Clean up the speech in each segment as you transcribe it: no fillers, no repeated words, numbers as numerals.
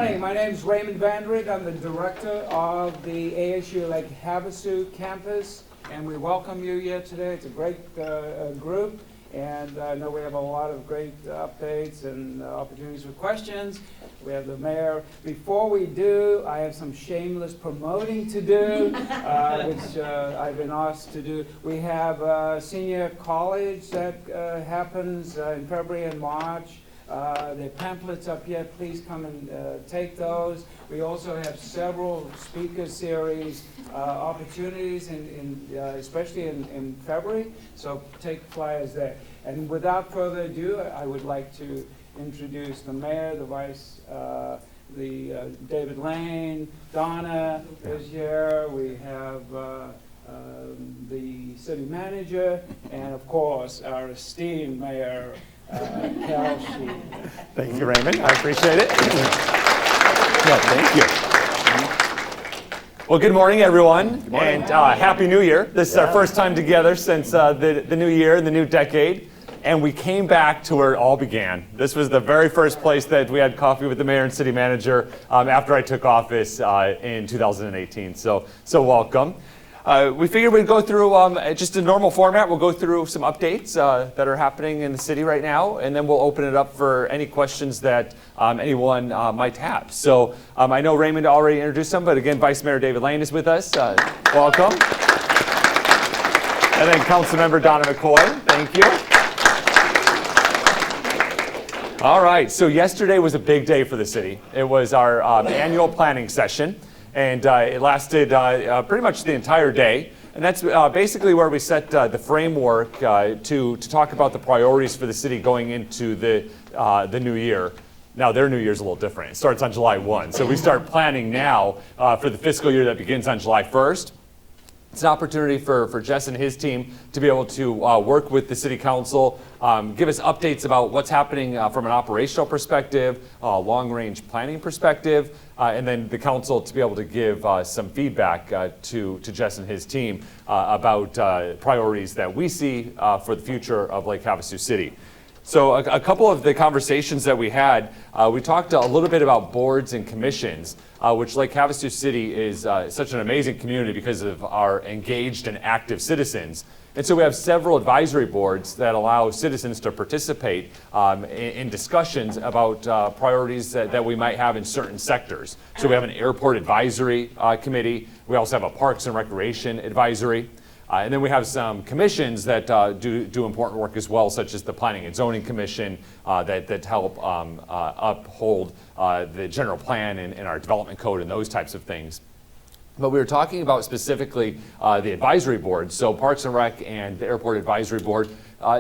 morning. My name is Raymond Vandrick. I'm the director of the ASU Lake Havasu campus, and we welcome you here today. It's a great group, and I know we have a lot of great updates and opportunities for questions. We have the mayor. Before we do, I have some shameless promoting to do, which I've been asked to do. We have senior college that happens in February and March. There are pamphlets up here. Please come and take those. We also have several speaker series opportunities, especially in February, so take flyers there. And without further ado, I would like to introduce the mayor, the vice, David Lane, Donna is here. We have the city manager, and of course, our esteemed mayor, Sheehy. Thank you, Raymond. I appreciate it. Yeah, thank you. Well, good morning, everyone, good morning. and Happy New Year. This is our first time together since the new year and the new decade, and we came back to where it all began. This was the very first place that we had coffee with the mayor and city manager after I took office in 2018. So welcome. We figured we'd go through just a normal format. We'll go through some updates that are happening in the city right now, and then we'll open it up for any questions that anyone might have. So I know Raymond already introduced them, but again, Vice Mayor David Lane is with us. Welcome. And then Councilmember Donna McCoy. Thank you. All right, so yesterday was a big day for the city. It was our annual planning session. And it lasted pretty much the entire day. And that's basically where we set the framework to talk about the priorities for the city going into the new year. Now, their new year is a little different. It starts on July 1. So we start planning now for the fiscal year that begins on July 1st. It's an opportunity for Jess and his team to be able to work with the city council, give us updates about what's happening from an operational perspective, long-range planning perspective, and then the council to be able to give some feedback to Jess and his team about priorities that we see for the future of Lake Havasu City. So a couple of the conversations that we had, we talked a little bit about boards and commissions, which Lake Havasu City is such an amazing community because of our engaged and active citizens. And so we have several advisory boards that allow citizens to participate in discussions about priorities that we might have in certain sectors. So we have an airport advisory committee. We also have a parks and recreation advisory. And then we have some commissions that do important work as well, such as the Planning and Zoning Commission that help uphold the general plan and our development code and those types of things. But we were talking about specifically the advisory board, so Parks and Rec and the Airport Advisory Board,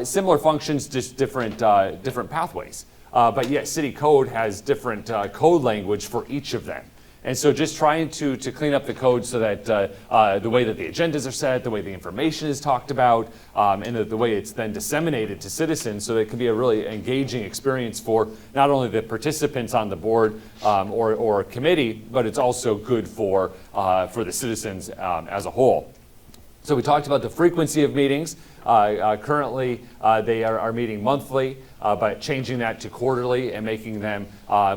similar functions, just different pathways. But yet City Code has different code language for each of them. And so just trying to clean up the code so that the way that the agendas are set, the way the information is talked about, and the way it's then disseminated to citizens so that it can be a really engaging experience for not only the participants on the board or committee, but it's also good for the citizens as a whole. So we talked about the frequency of meetings. Currently, they are meeting monthly, but changing that to quarterly and making them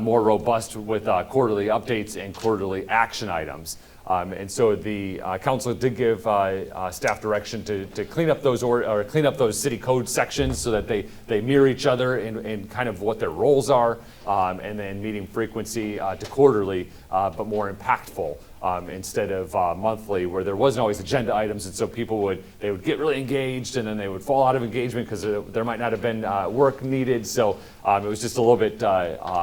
more robust with quarterly updates and quarterly action items. And so the council did give staff direction to clean up those clean up those city code sections so that they mirror each other in kind of what their roles are, and then meeting frequency to quarterly, but more impactful. Instead of monthly, where there wasn't always agenda items, and so people would get really engaged, and then they would fall out of engagement because there might not have been work needed. So it was just a little bit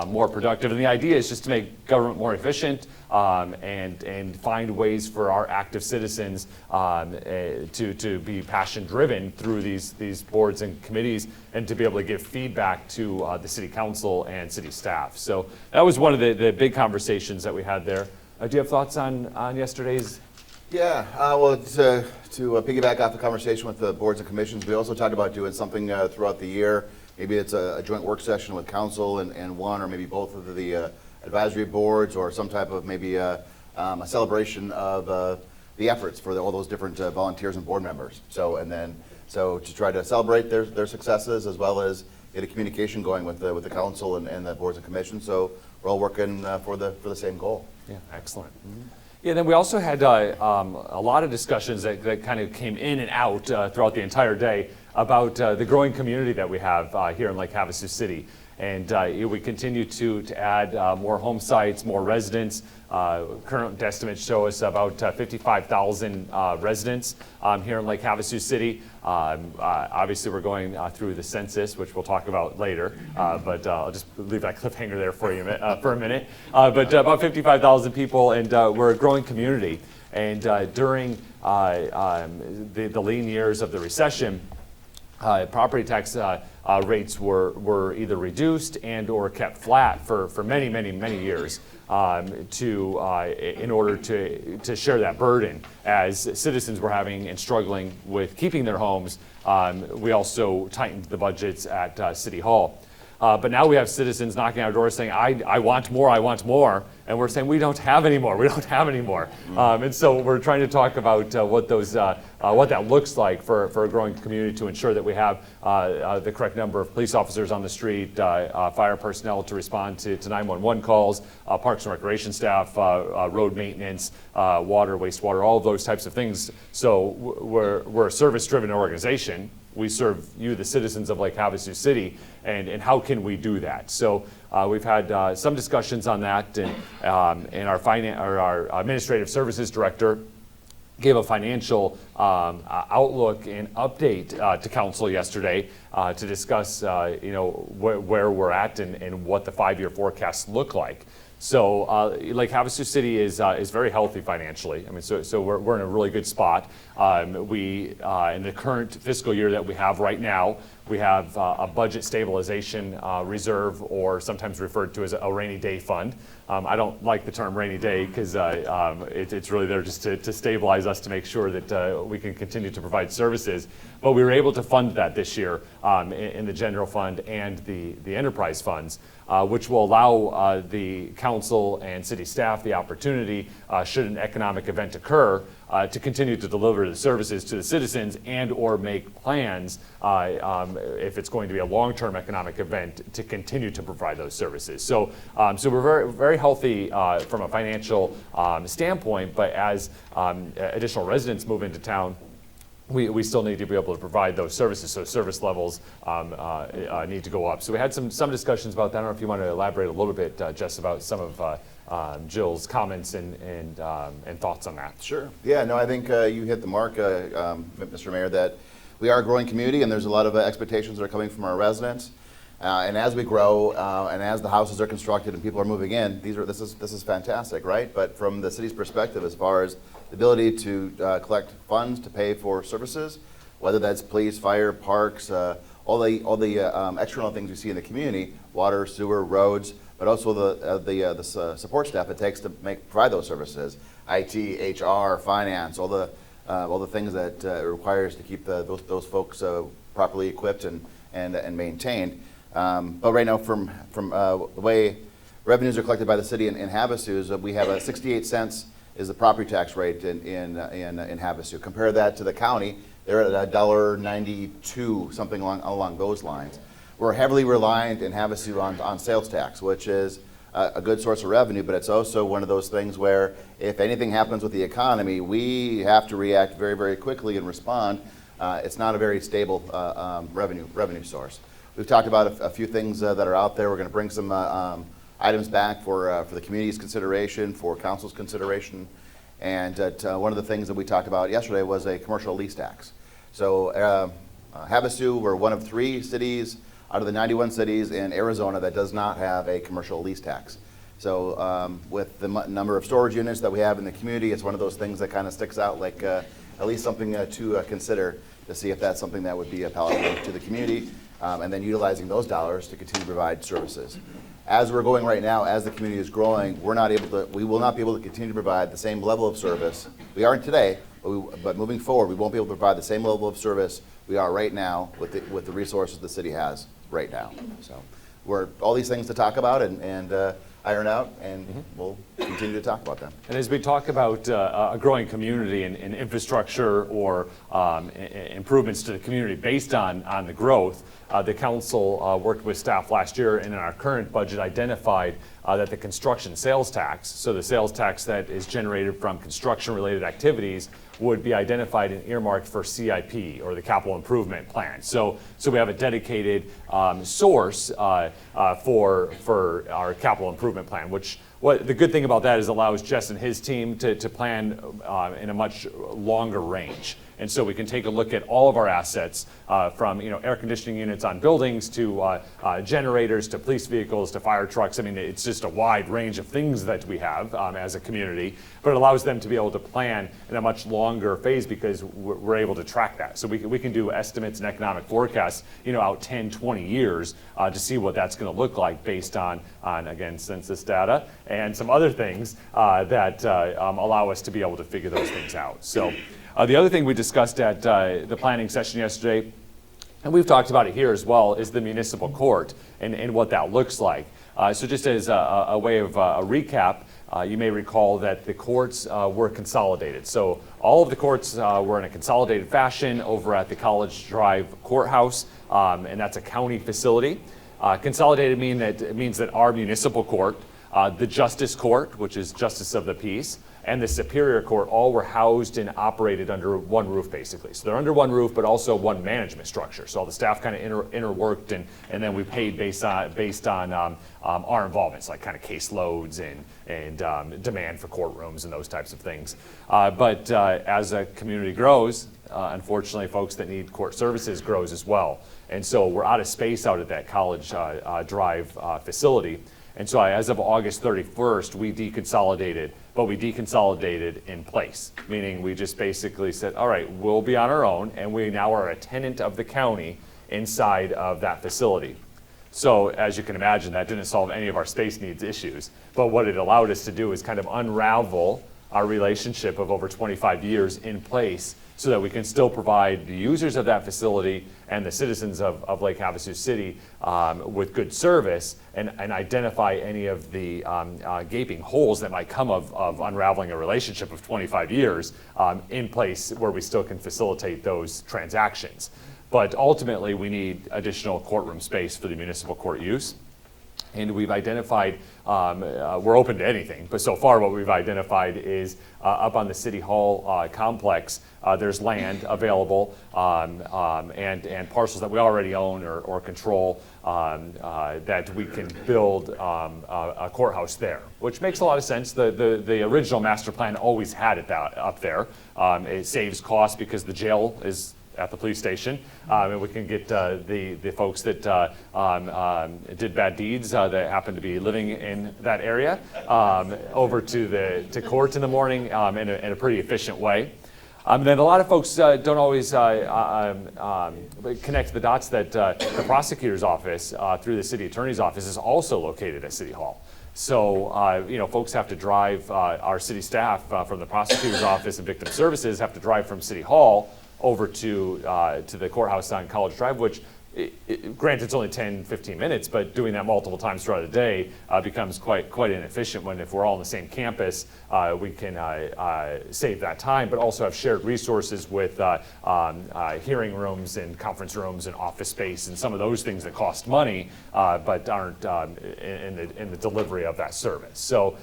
more productive. And the idea is just to make government more efficient and find ways for our active citizens to be passion-driven through these boards and committees, and to be able to give feedback to the city council and city staff. So that was one of the big conversations that we had there. Do you have thoughts on yesterday's? Yeah, well, to piggyback off the conversation with the boards and commissions, we also talked about doing something throughout the year. Maybe it's a joint work session with council and one or maybe both of the advisory boards, or some type of maybe a celebration of the efforts for all those different volunteers and board members. So to try to celebrate their successes, as well as get a communication going with the council and the boards and commissions. So we're all working for the same goal. Yeah, excellent. Yeah, then we also had a lot of discussions that kind of came in and out throughout the entire day about the growing community that we have here in Lake Havasu City. And we continue to add more home sites, more residents. Current estimates show us about 55,000 residents here in Lake Havasu City. Obviously, we're going through the census, which we'll talk about later, but I'll just leave that cliffhanger there for you for a minute. But about 55,000 people, and we're a growing community. And during the lean years of the recession, property tax rates were either reduced and or kept flat for many, many, many years in order to share that burden. As citizens were having and struggling with keeping their homes, we also tightened the budgets at City Hall. But now we have citizens knocking on our doors saying, I want more, I want more. And we're saying, we don't have any more, we don't have any more. And so we're trying to talk about what that looks like for a growing community to ensure that we have the correct number of police officers on the street, fire personnel to respond to 911 calls, parks and recreation staff, road maintenance, water, wastewater, all of those types of things. So we're a service-driven organization. We serve you, the citizens of Lake Havasu City, and how can we do that? So we've had some discussions on that, and our administrative services director gave a financial outlook and update to council yesterday to discuss where we're at and what the 5-year forecasts look like. So Lake Havasu City is very healthy financially. I mean, so we're in a really good spot. We in the current fiscal year that we have right now, we have a budget stabilization reserve, or sometimes referred to as a rainy day fund. I don't like the term rainy day because it's really there just to stabilize us, to make sure that we can continue to provide services. But we were able to fund that this year in the general fund and the enterprise funds, which will allow the council and city staff the opportunity, should an economic event occur, to continue to deliver the services to the citizens and or make plans if it's going to be a long-term economic event to continue to provide those services. So we're very, very healthy from a financial standpoint, but as additional residents move into town, we still need to be able to provide those services, so service levels need to go up. So we had some discussions about that. I don't know if you want to elaborate a little bit, Jess, about some of Jill's comments and thoughts on that. Sure. Yeah, no, I think you hit the mark, Mr. Mayor, that we are a growing community, and there's a lot of expectations that are coming from our residents. And as we grow, and as the houses are constructed and people are moving in, this is fantastic, right? But from the city's perspective, as far as the ability to collect funds to pay for services, whether that's police, fire, parks, all the external things we see in the community, water, sewer, roads, but also the support staff it takes to provide those services, IT, HR, finance, all the things that it requires to keep those folks properly equipped and maintained. But right now, from the way revenues are collected by the city in Havasu, is that we have a 68 cents is the property tax rate in Havasu. Compare that to the county, they're at $1.92, something along those lines. We're heavily reliant in Havasu on sales tax, which is a good source of revenue, but it's also one of those things where if anything happens with the economy, we have to react very, very quickly and respond. It's not a very stable revenue source. We've talked about a few things that are out there. We're going to bring some items back for the community's consideration, for council's consideration. And one of the things that we talked about yesterday was a commercial lease tax. So Havasu, we're one of 3 cities out of the 91 cities in Arizona that does not have a commercial lease tax. So with the number of storage units that we have in the community, it's one of those things that kind of sticks out like at least something to consider to see if that's something that would be palatable to the community. And then utilizing those dollars to continue to provide services. As we're going right now, as the community is growing, we will not be able to continue to provide the same level of service. We aren't today, but moving forward, we won't be able to provide the same level of service we are right now with the resources the city has right now. So we're all these things to talk about and iron out, and we'll continue to talk about them. And as we talk about a growing community and infrastructure or improvements to the community based on the growth, the council worked with staff last year and in our current budget identified that the construction sales tax, so the sales tax that is generated from construction-related activities, would be identified and earmarked for CIP, or the capital improvement plan. So we have a dedicated source for our capital improvement plan, what the good thing about that is it allows Jess and his team to plan in a much longer range. And so we can take a look at all of our assets, from air conditioning units on buildings to generators to police vehicles to fire trucks. I mean, it's just a wide range of things that we have as a community, but it allows them to be able to plan in a much longer phase because we're able to track that. So we can do estimates and economic forecasts, out 10, 20 years to see what that's going to look like based on again, census data and some other things that allow us to be able to figure those things out. So. The other thing we discussed at the planning session yesterday, and we've talked about it here as well, is the municipal court and what that looks like. So just as a way of a recap, you may recall that the courts were consolidated. So all of the courts were in a consolidated fashion over at the College Drive Courthouse, and that's a county facility. Consolidated means that our municipal court, the Justice Court, which is Justice of the Peace, and the Superior Court all were housed and operated under one roof, basically. So they're under one roof, but also one management structure. So all the staff kind of interworked, and then we paid based on our involvements, like kind of caseloads and demand for courtrooms and those types of things. But as a community grows, unfortunately, folks that need court services grows as well. And so we're out of space out at that College Drive facility. And so as of August 31st, we deconsolidated, but we deconsolidated in place, meaning we just basically said, all right, we'll be on our own, and we now are a tenant of the county inside of that facility. So as you can imagine, that didn't solve any of our space needs issues, but what it allowed us to do is kind of unravel our relationship of over 25 years in place so that we can still provide the users of that facility and the citizens of Lake Havasu City with good service and identify any of the gaping holes that might come of unraveling a relationship of 25 years in place where we still can facilitate those transactions. But ultimately, we need additional courtroom space for the municipal court use. And we've identified, we're open to anything, but so far what we've identified is up on the City Hall complex, there's land available and parcels that we already own or control that we can build a courthouse there, which makes a lot of sense. The original master plan always had it up there. It saves costs because the jail is at the police station, and we can get the folks that did bad deeds that happen to be living in that area over to court in the morning in a pretty efficient way. And then a lot of folks don't always connect the dots that the prosecutor's office through the city attorney's office is also located at City Hall. So, folks have to drive, our city staff from the prosecutor's office and victim services have to drive from City Hall over to the courthouse on College Drive, which, granted, it's only 10, 15 minutes, but doing that multiple times throughout the day becomes quite inefficient when if we're all on the same campus, we can save that time, but also have shared resources with hearing rooms and conference rooms and office space and some of those things that cost money, but aren't in the delivery of that service. So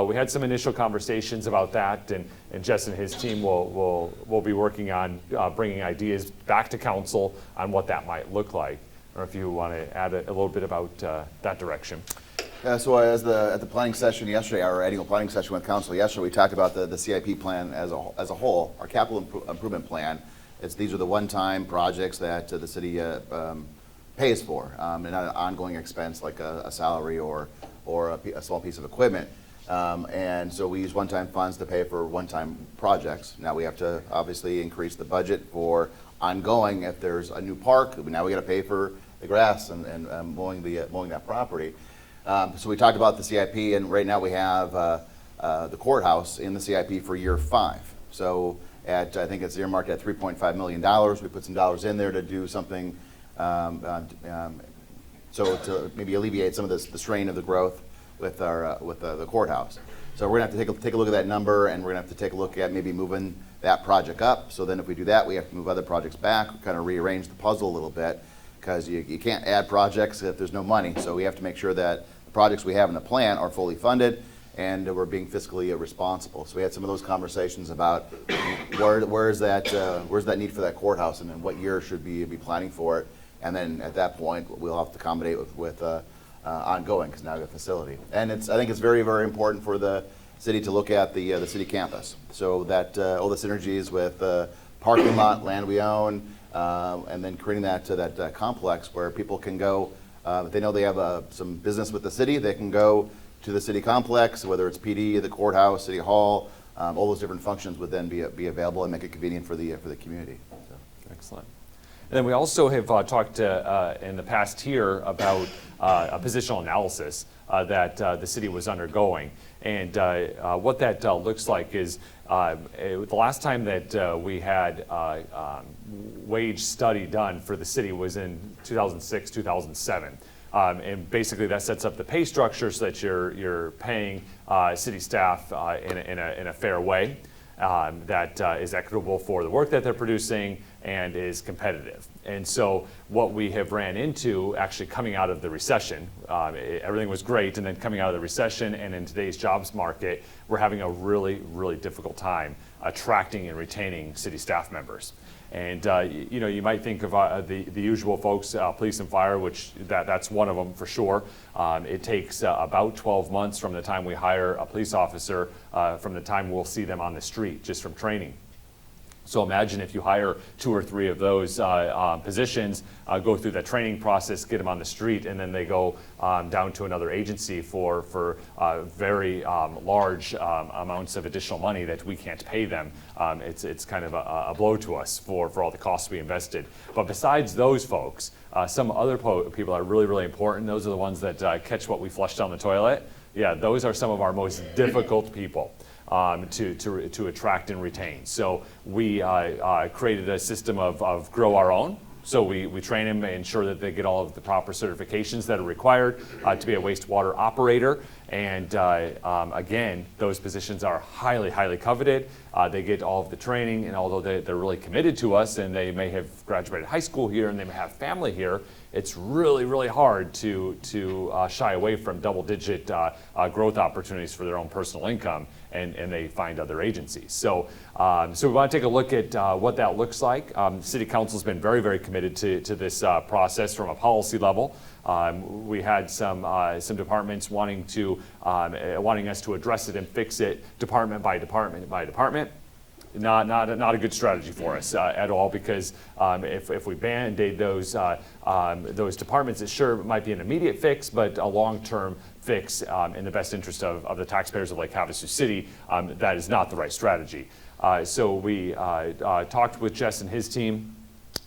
we had some initial conversations about that, and Jess and his team will be working on bringing ideas back to council on what that might look like. Or if you want to add a little bit about that direction. Yeah, so at the planning session yesterday, our annual planning session with council yesterday, we talked about the CIP plan as a whole, our capital improvement plan. These are the one-time projects that the city pays for, and not an ongoing expense like a salary or a small piece of equipment. And so we use one-time funds to pay for one-time projects. Now we have to obviously increase the budget for ongoing. If there's a new park, now we got to pay for the grass and mowing that property. So we talked about the CIP, and right now we have the courthouse in the CIP for year 5. So I think it's earmarked at $3.5 million. We put some dollars in there to do something, so to maybe alleviate some of the strain of the growth with the courthouse. So we're gonna have to take a look at that number, and we're gonna have to take a look at maybe moving that project up. So then if we do that, we have to move other projects back, kind of rearrange the puzzle a little bit, because you can't add projects if there's no money. So we have to make sure that the projects we have in the plan are fully funded, and we're being fiscally responsible. So we had some of those conversations about where's that need for that courthouse, and then what year should we be planning for it. And then at that point, we'll have to accommodate with ongoing, because now we have a facility. And I think it's very, very important for the city to look at the city campus, so that all the synergies with parking lot, land we own, and then creating that complex where people can go, if they know they have some business with the city, they can go to the city complex, whether it's PD, the courthouse, city hall, all those different functions would then be available and make it convenient for the community. So. Excellent. And then we also have talked in the past here about a positional analysis that the city was undergoing. And what that looks like is the last time that we had wage study done for the city was in 2006, 2007. And basically that sets up the pay structure so that you're paying city staff in a fair way that is equitable for the work that they're producing and is competitive. And so what we have ran into actually coming out of the recession, everything was great, and then coming out of the recession and in today's jobs market, we're having a really, really difficult time attracting and retaining city staff members. And you might think of the usual folks, police and fire, which that's one of them for sure. It takes about 12 months from the time we hire a police officer, from the time we'll see them on the street, just from training. So imagine if you hire 2 or 3 of those positions, go through the training process, get them on the street, and then they go down to another agency for very large amounts of additional money that we can't pay them. It's kind of a blow to us for all the costs we invested. But besides those folks, some other people are really, really important. Those are the ones that catch what we flush down the toilet. Yeah, those are some of our most difficult people to attract and retain. So we created a system of grow our own. So we train them and ensure that they get all of the proper certifications that are required to be a wastewater operator. And again, those positions are highly, highly coveted. They get all of the training, and although they're really committed to us and they may have graduated high school here and they may have family here, it's really, really hard to shy away from double-digit growth opportunities for their own personal income, and they find other agencies. So we want to take a look at what that looks like. City Council's been very, very committed to this process from a policy level. We had some departments wanting us to address it and fix it department by department by department. Not a good strategy for us at all, because if we band-aid those departments, it sure might be an immediate fix, but a long-term fix in the best interest of the taxpayers of Lake Havasu City, that is not the right strategy. So we talked with Jess and his team,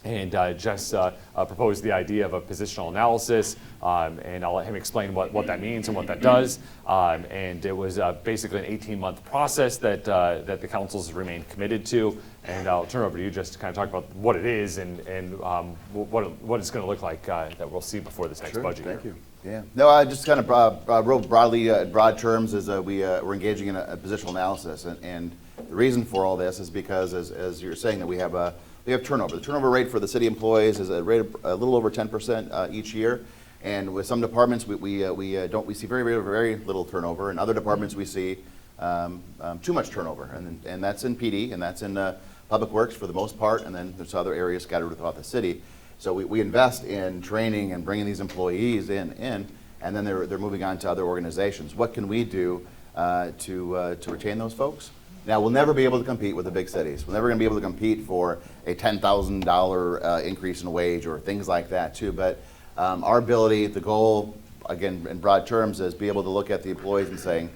and Jess proposed the idea of a positional analysis, and I'll let him explain what that means and what that does. And it was basically an 18-month process that the councils remained committed to. And I'll turn it over to you, Jess, to kind of talk about what it is and what it's going to look like that we'll see before this next budget year. Thank you. Yeah. No, I just kind of real broadly, broad terms, is we're engaging in a positional analysis, and the reason for all this is because, as you're saying, that we have turnover. The turnover rate for the city employees is a rate of a little over 10% each year, and with some departments we see very, very, very little turnover. In other departments we see too much turnover, and that's in PD, and that's in Public Works for the most part, and then there's other areas scattered throughout the city. So we invest in training and bringing these employees in, and then they're moving on to other organizations. What can we do to retain those folks? Now, we'll never be able to compete with the big cities. We're never going to be able to compete for a $10,000 increase in wage or things like that too. But our ability, the goal, again, in broad terms, is be able to look at the employees and saying,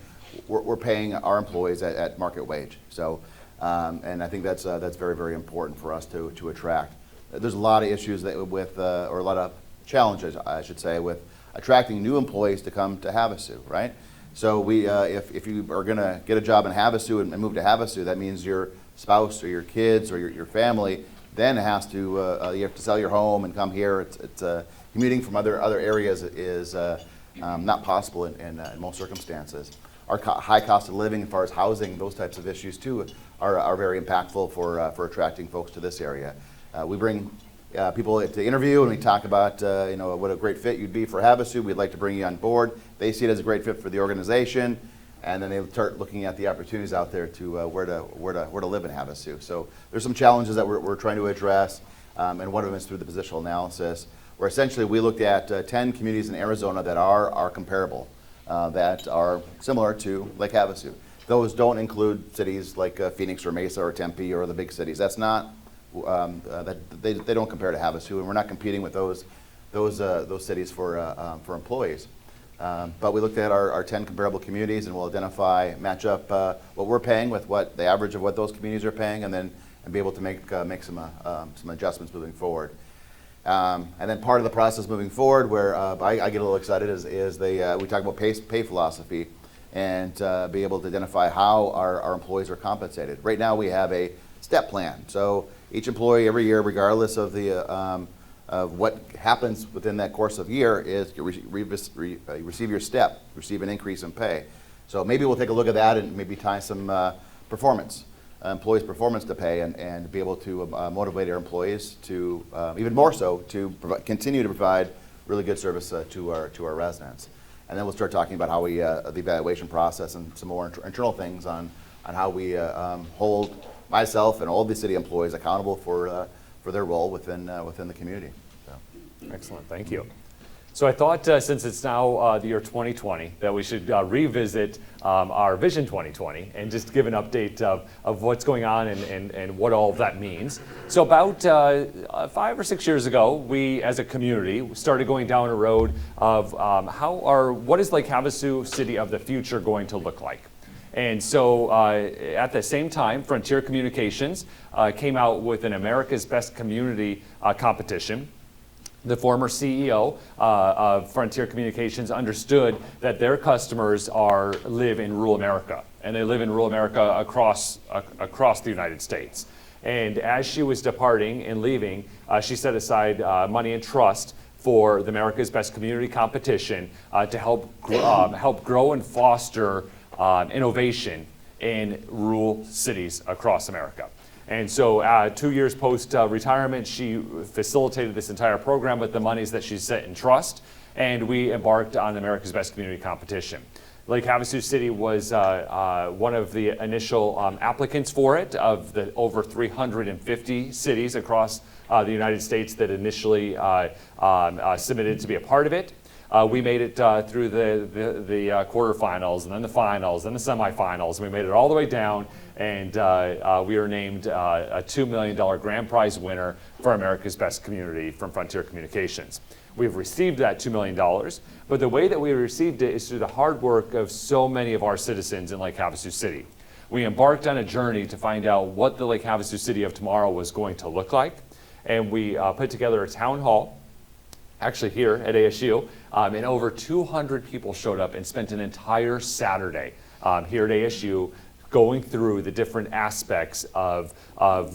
we're paying our employees at market wage. So, and I think that's very, very important for us to attract. There's a lot of issues or a lot of challenges, I should say, with attracting new employees to come to Havasu, right? So if you are going to get a job in Havasu and move to Havasu, that means your spouse or your kids or your family then has to you have to sell your home and come here. It's commuting from other areas is not possible in most circumstances. Our high cost of living, as far as housing, those types of issues too, are very impactful for attracting folks to this area. We bring people to interview, and we talk about what a great fit you'd be for Havasu. We'd like to bring you on board. They see it as a great fit for the organization, and then they start looking at the opportunities out there to where to live in Havasu. So there's some challenges that we're trying to address, and one of them is through the positional analysis, where essentially we looked at 10 communities in Arizona that are comparable, that are similar to Lake Havasu. Those don't include cities like Phoenix or Mesa or Tempe or the big cities. That's not they don't compare to Havasu, and we're not competing with those cities for employees. But we looked at our 10 comparable communities, and we'll match up what we're paying with what the average of what those communities are paying, and be able to make some adjustments moving forward. And then part of the process moving forward, where I get a little excited, is we talk about pay philosophy, and be able to identify how our employees are compensated. Right now we have a step plan. So each employee every year, regardless of of what happens within that course of year, is you receive your step, receive an increase in pay. So maybe we'll take a look at that and maybe tie some employees' performance to pay, and be able to motivate our employees to, even more so, to continue to provide really good service to our residents. And then we'll start talking about how the evaluation process and some more internal things on how we hold myself and all the city employees accountable for their role within the community. So. Excellent, thank you. So I thought since it's now the year 2020 that we should revisit our Vision 2020 and just give an update of what's going on and what all of that means. So about 5 or 6 years ago, we as a community started going down a road of what is Lake Havasu City of the Future going to look like? And so at the same time, Frontier Communications came out with an America's Best Community competition. The former CEO of Frontier Communications understood that their customers live in rural America, and they live in rural America across the United States. And as she was departing and leaving, she set aside money in trust for the America's Best Community competition to help grow and foster innovation in rural cities across America. And so 2 years post-retirement, she facilitated this entire program with the monies that she set in trust, and we embarked on America's Best Community competition. Lake Havasu City was one of the initial applicants for it, of the over 350 cities across the United States that initially submitted to be a part of it. We made it through the quarterfinals, and then the finals, and the semifinals, and we made it all the way down, and we were named a $2 million grand prize winner for America's Best Community from Frontier Communications. We've received that $2 million, but the way that we received it is through the hard work of so many of our citizens in Lake Havasu City. We embarked on a journey to find out what the Lake Havasu City of tomorrow was going to look like, and we put together a town hall, actually here at ASU, and over 200 people showed up and spent an entire Saturday here at ASU going through the different aspects of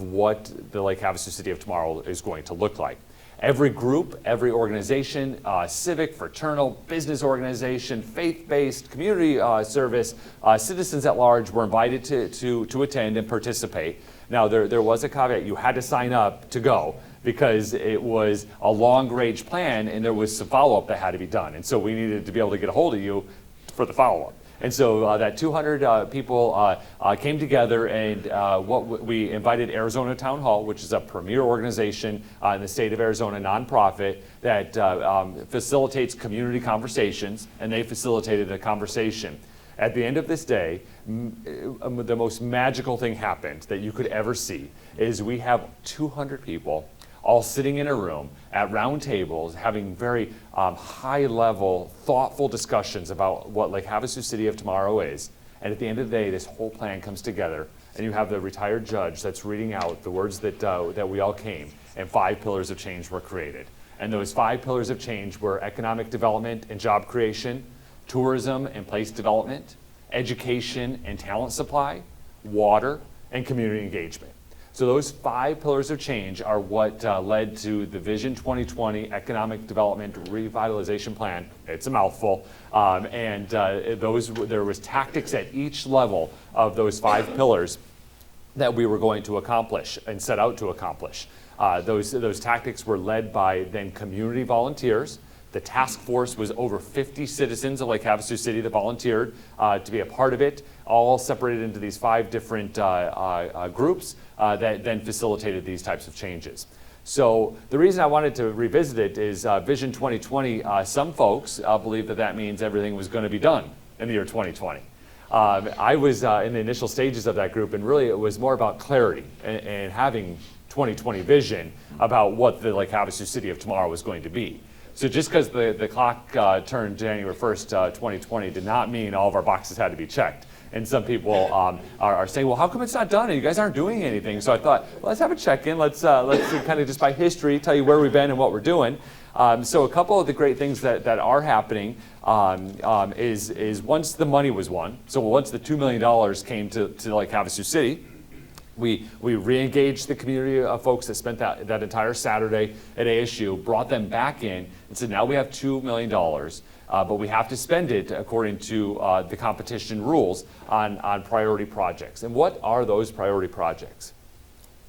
what the Lake Havasu City of tomorrow is going to look like. Every group, every organization, civic, fraternal, business organization, faith-based, community service, citizens at large were invited to attend and participate. Now, there was a caveat. You had to sign up to go, because it was a long-range plan and there was some follow-up that had to be done. And so we needed to be able to get a hold of you for the follow-up. And so that 200 people came together, and we invited Arizona Town Hall, which is a premier organization in the state of Arizona, nonprofit, that facilitates community conversations, and they facilitated a conversation. At the end of this day, the most magical thing happened that you could ever see is we have 200 people all sitting in a room at round tables, having very high-level, thoughtful discussions about what Lake Havasu City of tomorrow is. And at the end of the day, this whole plan comes together, and you have the retired judge that's reading out the words that we all came, and 5 pillars of change were created. And those 5 pillars of change were economic development and job creation, tourism and place development, education and talent supply, water, and community engagement. So those 5 pillars of change are what led to the Vision 2020 Economic Development Revitalization Plan. It's a mouthful. There was tactics at each level of those 5 pillars that we were going to accomplish and set out to accomplish. Those tactics were led by then community volunteers. The task force was over 50 citizens of Lake Havasu City that volunteered to be a part of it, all separated into these 5 different groups that then facilitated these types of changes. So the reason I wanted to revisit it is Vision 2020, some folks believe that that means everything was going to be done in the year 2020. I was in the initial stages of that group, and really it was more about clarity and having 2020 vision about what the Lake Havasu City of tomorrow was going to be. So just because the clock turned January 1st, 2020 did not mean all of our boxes had to be checked. And some people are saying, well, how come it's not done and you guys aren't doing anything? So I thought, well, let's have a check-in. Let's kind of just by history tell you where we've been and what we're doing. So a couple of the great things that are happening is once the money was won, so once the $2 million came to Lake Havasu City, we re-engaged the community of folks that spent that entire Saturday at ASU, brought them back in, and said, now we have $2 million, but we have to spend it according to the competition rules on priority projects. And what are those priority projects?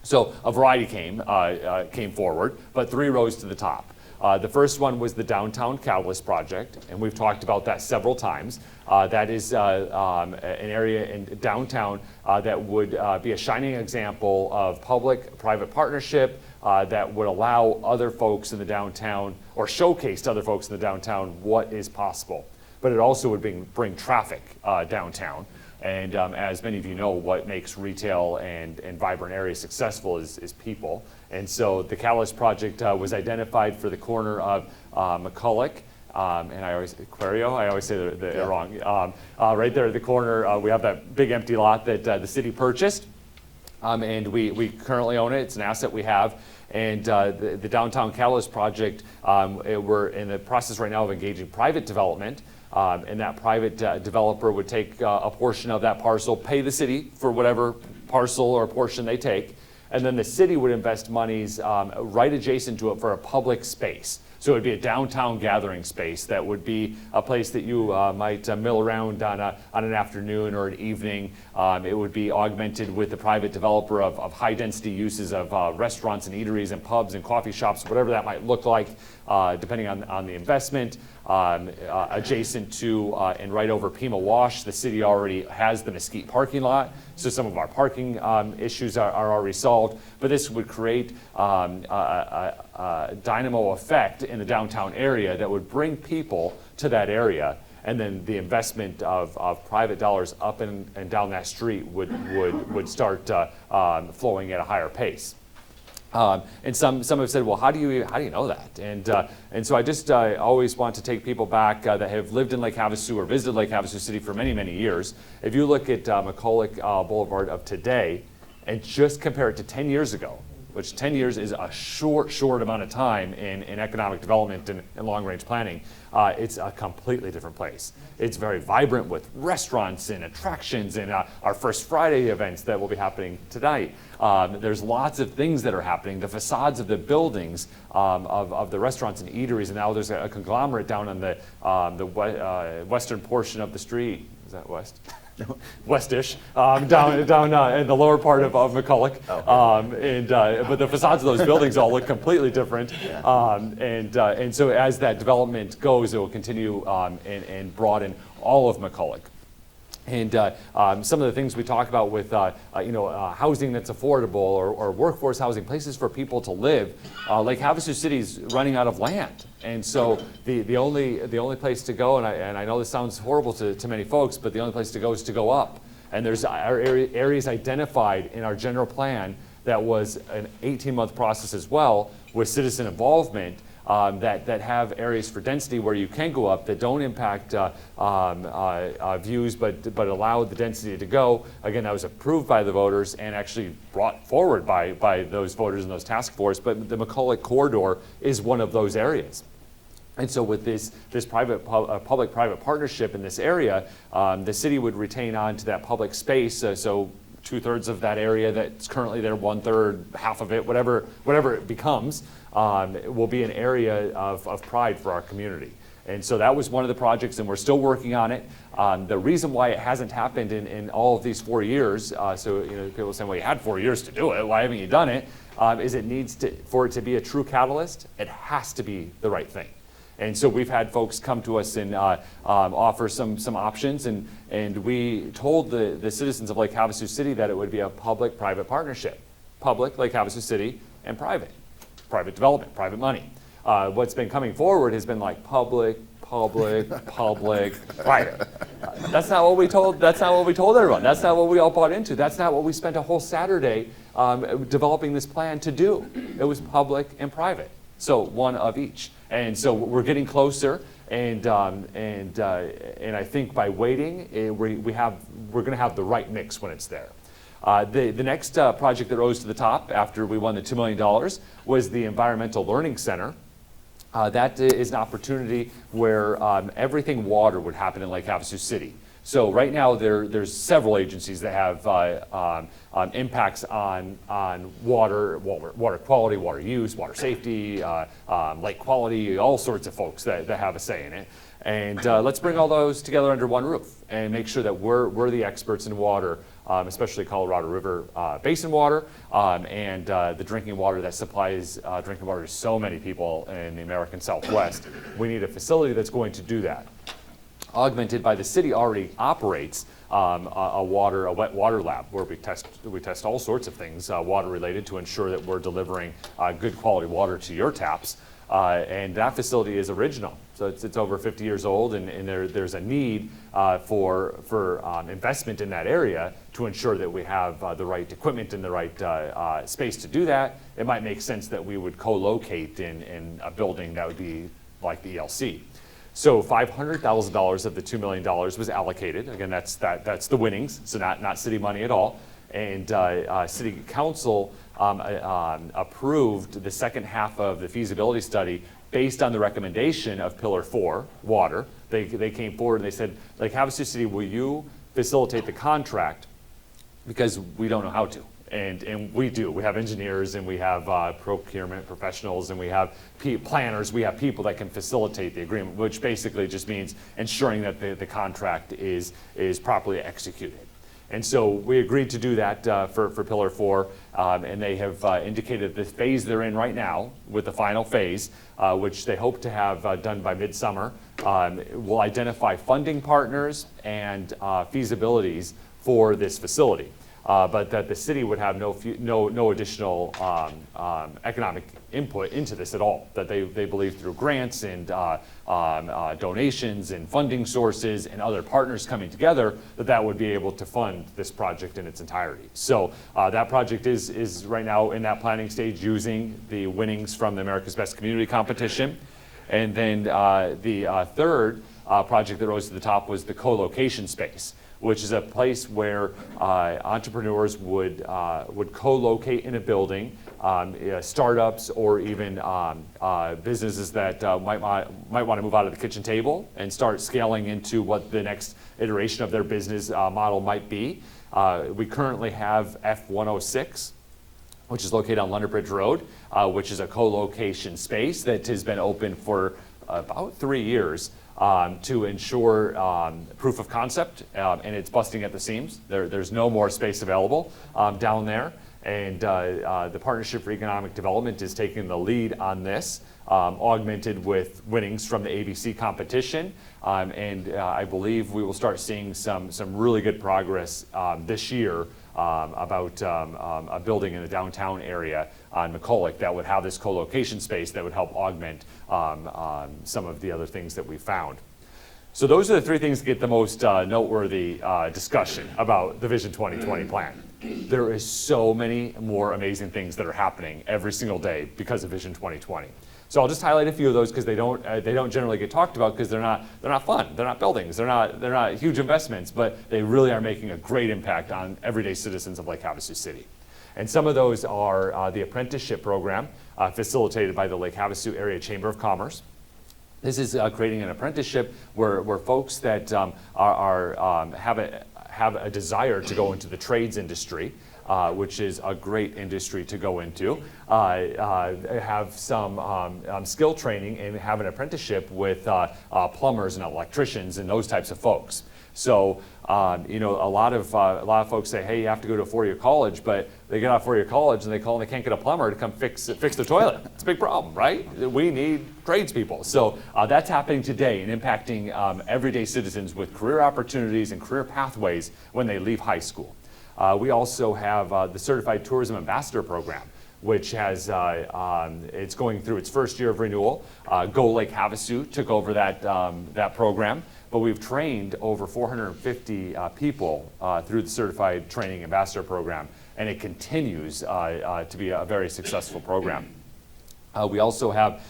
So a variety came forward, but 3 rose to the top. The first one was the Downtown Catalyst Project, and we've talked about that several times. That is an area in downtown that would be a shining example of public-private partnership that would allow other folks in the downtown, or showcase to other folks in the downtown what is possible. But it also would bring traffic downtown. And as many of you know, what makes retail and vibrant areas successful is people. And so the Catalyst Project was identified for the corner of McCulloch, and I always say it wrong. Right there at the corner, we have that big empty lot that the city purchased, and we currently own it. It's an asset we have. And the Downtown Catalyst Project, we're in the process right now of engaging private development. And that private developer would take a portion of that parcel, pay the city for whatever parcel or portion they take, and then the city would invest monies right adjacent to it for a public space. So it would be a downtown gathering space that would be a place that you might mill around on an afternoon or an evening. It would be augmented with the private developer of high density uses of restaurants and eateries and pubs and coffee shops, whatever that might look like, depending on the investment. Adjacent to and right over Pima Wash, the city already has the Mesquite parking lot, so some of our parking issues are already solved. But this would create a dynamo effect in the downtown area that would bring people to that area, and then the investment of private dollars up and down that street would start flowing at a higher pace. And some have said, well, how do you know that? And so I just always want to take people back that have lived in Lake Havasu or visited Lake Havasu City for many, many years. If you look at McCulloch Boulevard of today and just compare it to 10 years ago, which 10 years is a short amount of time in economic development and long-range planning, it's a completely different place. It's very vibrant with restaurants and attractions and our First Friday events that will be happening tonight. There's lots of things that are happening. The facades of the buildings of the restaurants and eateries, and now there's a conglomerate down on the western portion of the street. Is that west? Westish, down in the lower part of McCulloch, but the facades of those buildings all look completely different, and so as that development goes, it will continue and broaden all of McCulloch. And some of the things we talk about with housing that's affordable or workforce housing, places for people to live, Lake Havasu City is running out of land. And so the only place to go, and I know this sounds horrible to many folks, but the only place to go is to go up. And there's areas identified in our general plan that was an 18-month process as well with citizen involvement, that have areas for density where you can go up that don't impact views, but allow the density to go. Again, that was approved by the voters and actually brought forward by those voters in those task force. But the McCulloch corridor is one of those areas. And so with this public-private partnership in this area, the city would retain on to that public space. So 2/3 of that area that's currently there, 1/3, half of it, whatever it becomes, will be an area of pride for our community. And so that was one of the projects, and we're still working on it. The reason why it hasn't happened in all of these 4 years, so people are saying, well, you had 4 years to do it, why haven't you done it? Is it needs for it to be a true catalyst, it has to be the right thing. And so we've had folks come to us and offer some options, and we told the citizens of Lake Havasu City that it would be a public-private partnership. Public, Lake Havasu City, and private development, private money. What's been coming forward has been like public, private. That's not what we told everyone. That's not what we all bought into. That's not what we spent a whole Saturday developing this plan to do. It was public and private. So one of each. And so we're getting closer, and I think by waiting, we're going to have the right mix when it's there. The next project that rose to the top after we won the $2 million was the Environmental Learning Center. That is an opportunity where everything water would happen in Lake Havasu City. So right now there's several agencies that have impacts on water quality, water use, water safety, lake quality, all sorts of folks that have a say in it. And let's bring all those together under one roof and make sure that we're the experts in water, especially Colorado River Basin water, and the drinking water that supplies drinking water to so many people in the American Southwest. We need a facility that's going to do that. Augmented by the city already operates a wet water lab where we test all sorts of things water related to ensure that we're delivering good quality water to your taps. And that facility is original. So it's over 50 years old, and there's a need for investment in that area to ensure that we have the right equipment and the right space to do that. It might make sense that we would co-locate in a building that would be like the ELC. So $500,000 of the $2 million was allocated. Again, that's the winnings, so not city money at all. And City Council approved the second half of the feasibility study based on the recommendation of Pillar 4, water. They came forward and they said, like, Havasu City, will you facilitate the contract? Because we don't know how to. And we do. We have engineers, and we have procurement professionals, and we have planners. We have people that can facilitate the agreement, which basically just means ensuring that the contract is properly executed. And so we agreed to do that for Pillar 4, and they have indicated the phase they're in right now with the final phase, which they hope to have done by midsummer, will identify funding partners and feasibilities for this facility. But that the city would have no additional economic input into this at all. That they believe through grants and donations and funding sources and other partners coming together, that would be able to fund this project in its entirety. So that project is right now in that planning stage using the winnings from the America's Best Community competition. And then the third project that rose to the top was the co-location space, which is a place where entrepreneurs would co-locate in a building, startups or even businesses that might want to move out of the kitchen table and start scaling into what the next iteration of their business model might be. We currently have F106, which is located on London Bridge Road, which is a co-location space that has been open for about 3 years. To ensure proof of concept, and it's busting at the seams. There's no more space available down there, and the Partnership for Economic Development is taking the lead on this, augmented with winnings from the ABC competition, and I believe we will start seeing some really good progress this year about a building in the downtown area on McCulloch that would have this co-location space that would help augment some of the other things that we found. So those are the three things that get the most noteworthy discussion about the Vision 2020 plan. There is so many more amazing things that are happening every single day because of Vision 2020. So I'll just highlight a few of those because they don't generally get talked about because they're not fun, they're not buildings, they're not huge investments, but they really are making a great impact on everyday citizens of Lake Havasu City. And some of those are the apprenticeship program facilitated by the Lake Havasu Area Chamber of Commerce. This is creating an apprenticeship where folks that have a desire to go into the trades industry, which is a great industry to go into, have some skill training and have an apprenticeship with plumbers and electricians and those types of folks. So, you know, a lot of folks say, hey, you have to go to a four-year college, but they get out of four-year college and they call and they can't get a plumber to come fix the toilet. It's a big problem, right? We need tradespeople. So that's happening today and impacting everyday citizens with career opportunities and career pathways when they leave high school. We also have the Certified Tourism Ambassador Program, which has, it's going through its first year of renewal. Go Lake Havasu took over that program, but we've trained over 450 people through the Certified Training Ambassador Program, and it continues to be a very successful program. We also have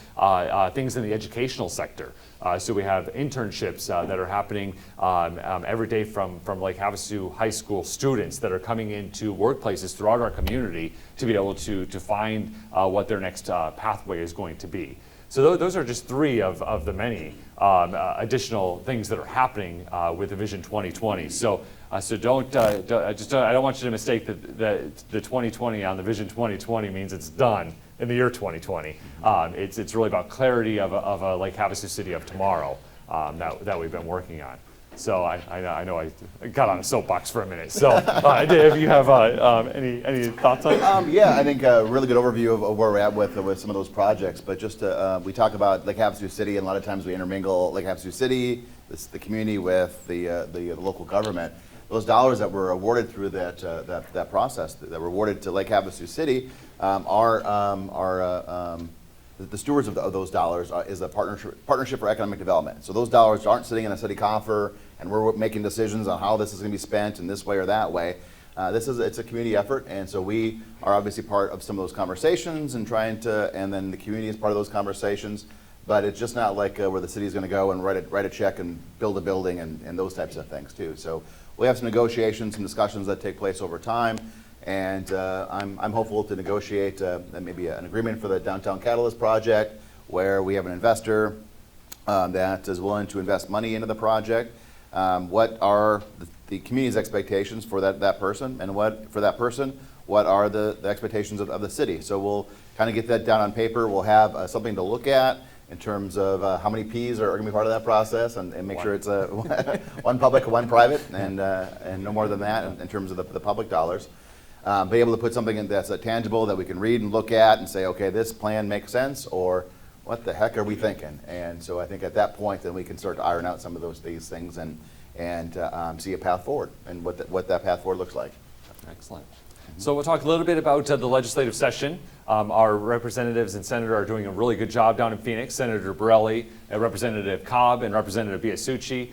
things in the educational sector. So we have internships that are happening every day from Lake Havasu High School students that are coming into workplaces throughout our community to be able to find what their next pathway is going to be. So those are just three of the many additional things that are happening with the Vision 2020. So I don't want you to mistake that the 2020 on the Vision 2020 means it's done in the year 2020. It's really about clarity of a Lake Havasu city of tomorrow that we've been working on. So I know I got on a soapbox for a minute. So Dave, you have any thoughts on it? Yeah, I think a really good overview of where we're at with some of those projects. But just we talk about Lake Havasu City, and a lot of times we intermingle Lake Havasu City, the community, with the local government. Those dollars that were awarded through that process, that were awarded to Lake Havasu City, the stewards of those dollars is a partnership for economic development. So those dollars aren't sitting in a city coffer, and we're making decisions on how this is going to be spent in this way or that way. It's a community effort, and so we are obviously part of some of those conversations and and then the community is part of those conversations. But it's just not like where the city is going to go and write a check and build a building and those types of things too. So we have some negotiations, some discussions that take place over time, and I'm hopeful to negotiate maybe an agreement for the Downtown Catalyst project, where we have an investor that is willing to invest money into the project. What are the community's expectations for that person, and what are the expectations of the city? So we'll kind of get that down on paper. We'll have something to look at in terms of how many Ps are going to be part of that process, and make sure it's one public, one private, and no more than that in terms of the public dollars. Be able to put something in that's tangible that we can read and look at and say, okay, this plan makes sense, or what the heck are we thinking? And so I think at that point, then we can start to iron out some of these things and see a path forward and what that path forward looks like. Excellent. So we'll talk a little bit about the legislative session. Our representatives and senator are doing a really good job down in Phoenix. Senator Borelli, Representative Cobb, and Representative Biasucci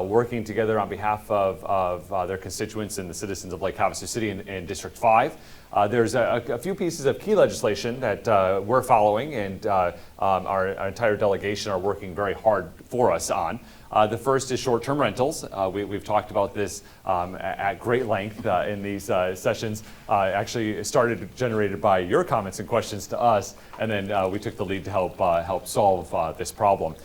working together on behalf of their constituents and the citizens of Lake Havasu City in District 5. There's a few pieces of key legislation that we're following, and our entire delegation are working very hard for us on. The first is short-term rentals. We've talked about this at great length in these sessions. Actually, generated by your comments and questions to us, and then we took the lead to help solve this problem.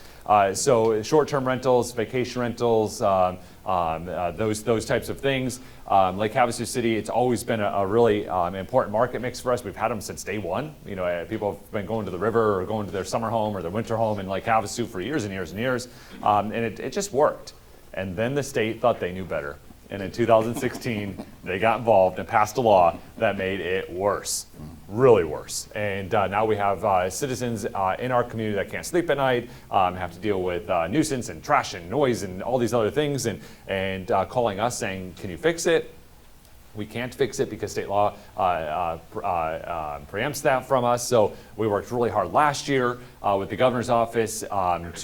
So short-term rentals, vacation rentals, those types of things. Lake Havasu City, it's always been a really important market mix for us. We've had them since day one. You know, people have been going to the river or going to their summer home or their winter home in Lake Havasu for years and years and years, and it just worked. And then the state thought they knew better. And in 2016, they got involved and passed a law that made it worse, really worse. And now we have citizens in our community that can't sleep at night, have to deal with nuisance and trash and noise and all these other things, and calling us saying, can you fix it? We can't fix it because state law preempts that from us. So we worked really hard last year with the governor's office and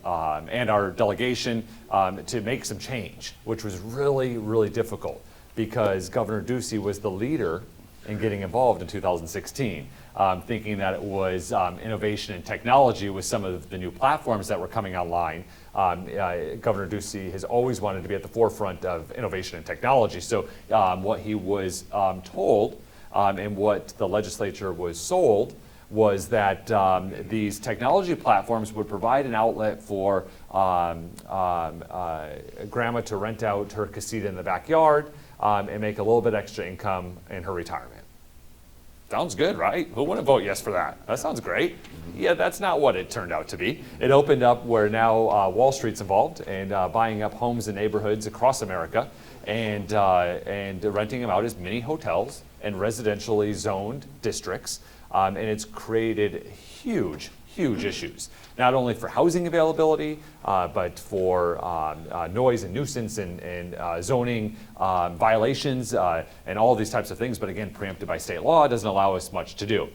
our delegation to make some change, which was really, really difficult because Governor Ducey was the leader in getting involved in 2016, thinking that it was innovation and technology with some of the new platforms that were coming online. Governor Ducey has always wanted to be at the forefront of innovation and technology. So what he was told and what the legislature was sold was that these technology platforms would provide an outlet for grandma to rent out her casita in the backyard and make a little bit extra income in her retirement. Sounds good, right? Who wouldn't vote yes for that? That sounds great. Yeah, that's not what it turned out to be. It opened up where now Wall Street's involved and buying up homes in neighborhoods across America and renting them out as mini hotels and residentially zoned districts. And it's created huge issues, not only for housing availability, but for noise and nuisance and zoning violations and all these types of things. But again, preempted by state law, doesn't allow us much to do.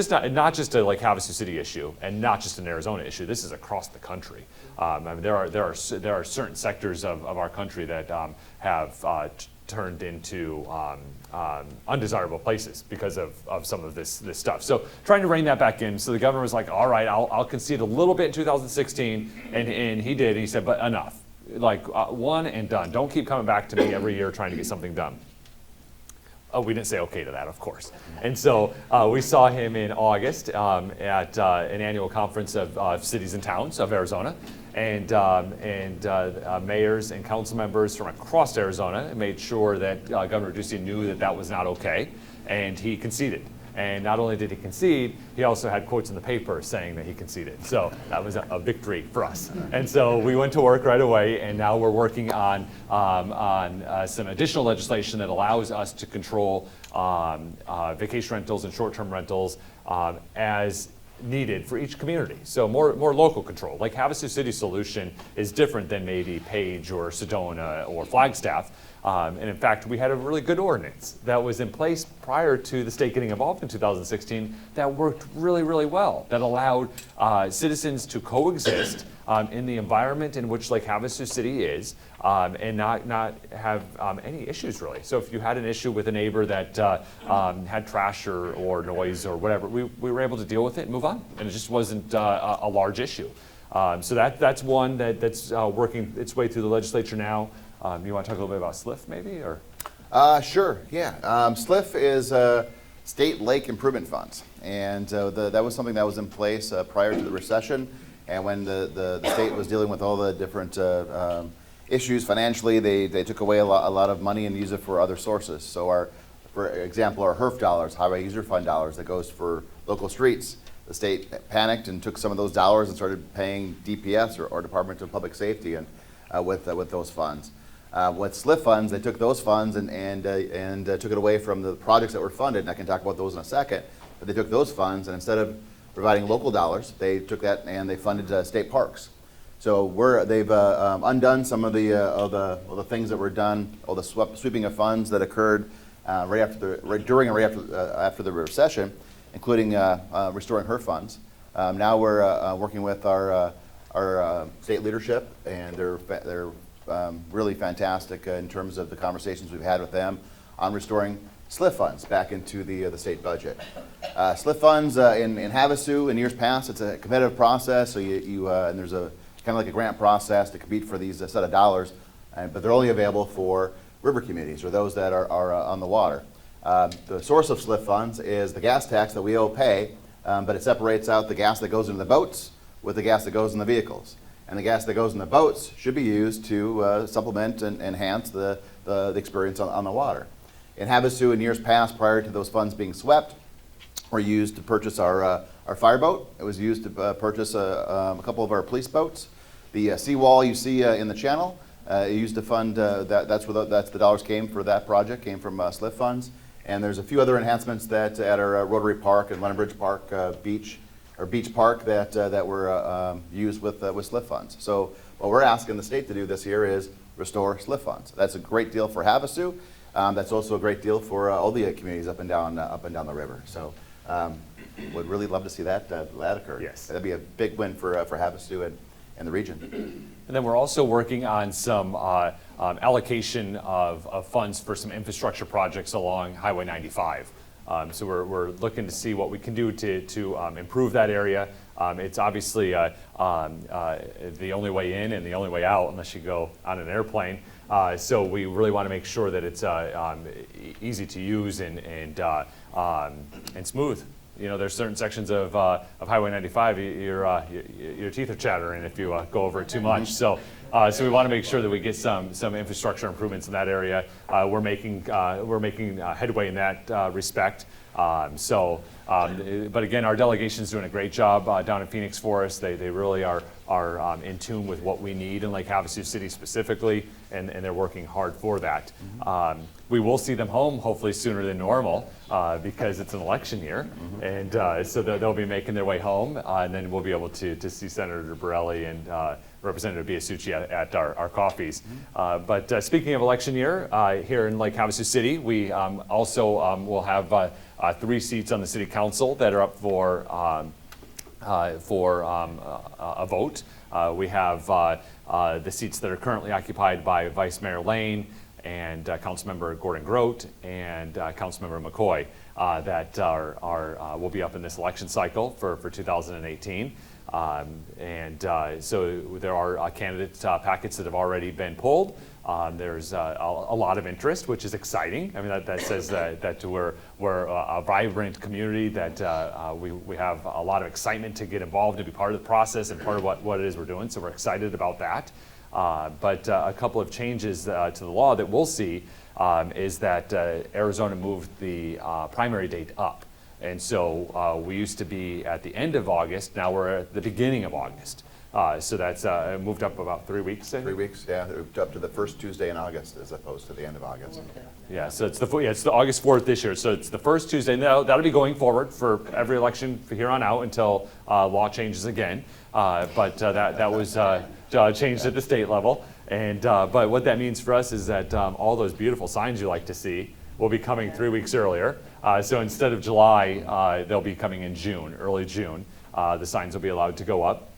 Not just a Lake Havasu City issue, and not just an Arizona issue. This is across the country. I mean, there are certain sectors of our country that have turned into undesirable places because of some of this stuff. So trying to rein that back in. So the governor was like, all right, I'll concede a little bit in 2016, and he did. He said, but enough, like one and done. Don't keep coming back to me every year trying to get something done. Oh, we didn't say okay to that, of course. And so we saw him in August at an annual conference of cities and towns of Arizona. And mayors and council members from across Arizona made sure that Governor Ducey knew that that was not okay, and he conceded. And not only did he concede, he also had quotes in the paper saying that he conceded. So that was a victory for us. And so we went to work right away, and now we're working on some additional legislation that allows us to control vacation rentals and short-term rentals as needed for each community. So more local control. Like Havasu City's solution is different than maybe Page or Sedona or Flagstaff. And in fact, we had a really good ordinance that was in place prior to the state getting involved in 2016 that worked really well, that allowed citizens to coexist in the environment in which Lake Havasu City is and not have any issues really. So if you had an issue with a neighbor that had trash or noise or whatever, we were able to deal with it and move on. And it just wasn't a large issue. So that's one that's working its way through the legislature now. You want to talk a little bit about SLIF maybe, or? Sure, yeah. SLIF is State Lake Improvement Funds. And that was something that was in place prior to the recession. And when the state was dealing with all the different issues financially, they took away a lot of money and used it for other sources. So for example, our HERF dollars, Highway User Fund dollars that goes for local streets, the state panicked and took some of those dollars and started paying DPS or Department of Public Safety and with those funds. With SLIF funds, they took those funds and took it away from the projects that were funded, and I can talk about those in a second, but they took those funds and instead of providing local dollars, they took that and they funded state parks. So they've undone some of the things that were done, all the sweeping of funds that occurred during and right after the recession, including restoring HERF funds. Now we're working with our state leadership, and they're really fantastic in terms of the conversations we've had with them on restoring SLIF funds back into the state budget. SLIF funds in Havasu in years past, it's a competitive process, so and there's a kind of like a grant process to compete for these set of dollars, but they're only available for river communities or those that are on the water. The source of SLIF funds is the gas tax that we all pay, but it separates out the gas that goes into the boats with the gas that goes in the vehicles. And the gas that goes in the boats should be used to supplement and enhance the experience on the water. In Havasu, in years past, prior to those funds being swept, were used to purchase our fireboat. It was used to purchase a couple of our police boats. The seawall you see in the channel, used to fund, that's the dollars came for that project, came from SLIF funds. And there's a few other enhancements that at our Rotary Park and London Bridge Park Beach Park that were used with SLIF funds. So what we're asking the state to do this year is restore SLIF funds. That's a great deal for Havasu. That's also a great deal for all the communities up and down the river. So would really love to see that occur. Yes. That'd be a big win for Havasu and the region. And then we're also working on some allocation of funds for some infrastructure projects along Highway 95. So we're looking to see what we can do to improve that area. It's obviously the only way in and the only way out unless you go on an airplane. So we really want to make sure that it's easy to use and smooth there's certain sections of Highway 95 your teeth are chattering if you go over it too much. So we want to make sure that we get some infrastructure improvements in that area. We're making headway in that respect. But again, our delegation's doing a great job down in Phoenix for us. They really are in tune with what we need in Lake Havasu City specifically, and they're working hard for that. We will see them home hopefully sooner than normal because it's an election year, and so they'll be making their way home, and then we'll be able to see Senator Borelli and Representative Biasucci at our coffees. But speaking of election year, here in Lake Havasu City, we also will have 3 seats on the City Council that are up for a vote. We have the seats that are currently occupied by Vice Mayor Lane and Councilmember Gordon Grote and Councilmember McCoy that will be up in this election cycle for 2018. So there are candidate packets that have already been pulled. There's a lot of interest, which is exciting. I mean, that says that we're a vibrant community, that we have a lot of excitement to get involved and be part of the process and part of what it is we're doing. So we're excited about that. But a couple of changes to the law that we'll see is that Arizona moved the primary date up. And so we used to be at the end of August, now we're at the beginning of August. So that's moved up about 3 weeks. 3 weeks, yeah, up to the first Tuesday in August as opposed to the end of August. Yeah, so it's the August 4th this year. So it's the first Tuesday. That'll be going forward for every election from here on out until law changes again. But that was changed at the state level. And but what that means for us is that all those beautiful signs you like to see will be coming 3 weeks earlier. So instead of July, they'll be coming in June, early June. The signs will be allowed to go up.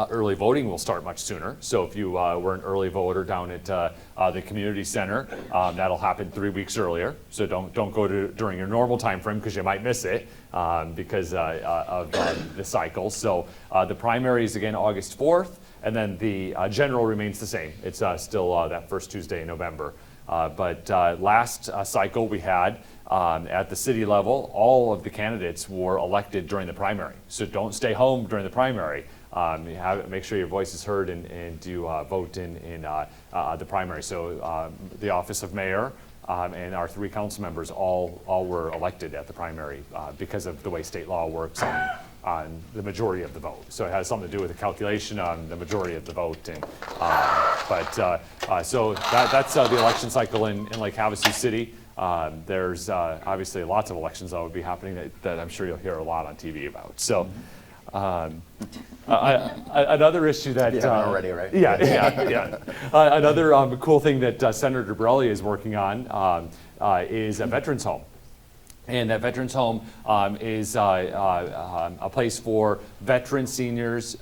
Early voting will start much sooner. So if you were an early voter down at the community center, that'll happen 3 weeks earlier. So don't go during your normal time frame because you might miss it because of the cycle. So the primary is again August 4th, and then the general remains the same. It's still that first Tuesday in November. But last cycle we had at the city level, all of the candidates were elected during the primary. So don't stay home during the primary. Make sure your voice is heard and you vote in the primary. So the office of mayor and our 3 council members all were elected at the primary because of the way state law works on the majority of the vote. So it has something to do with the calculation on the majority of the vote. And so that's the election cycle in Lake Havasu City. There's obviously lots of elections that would be happening that I'm sure you'll hear a lot on TV about. So. Another issue that already, right? Yeah. Another cool thing that Senator Borelli is working on is a veterans home. And that veterans home is a place for veteran seniors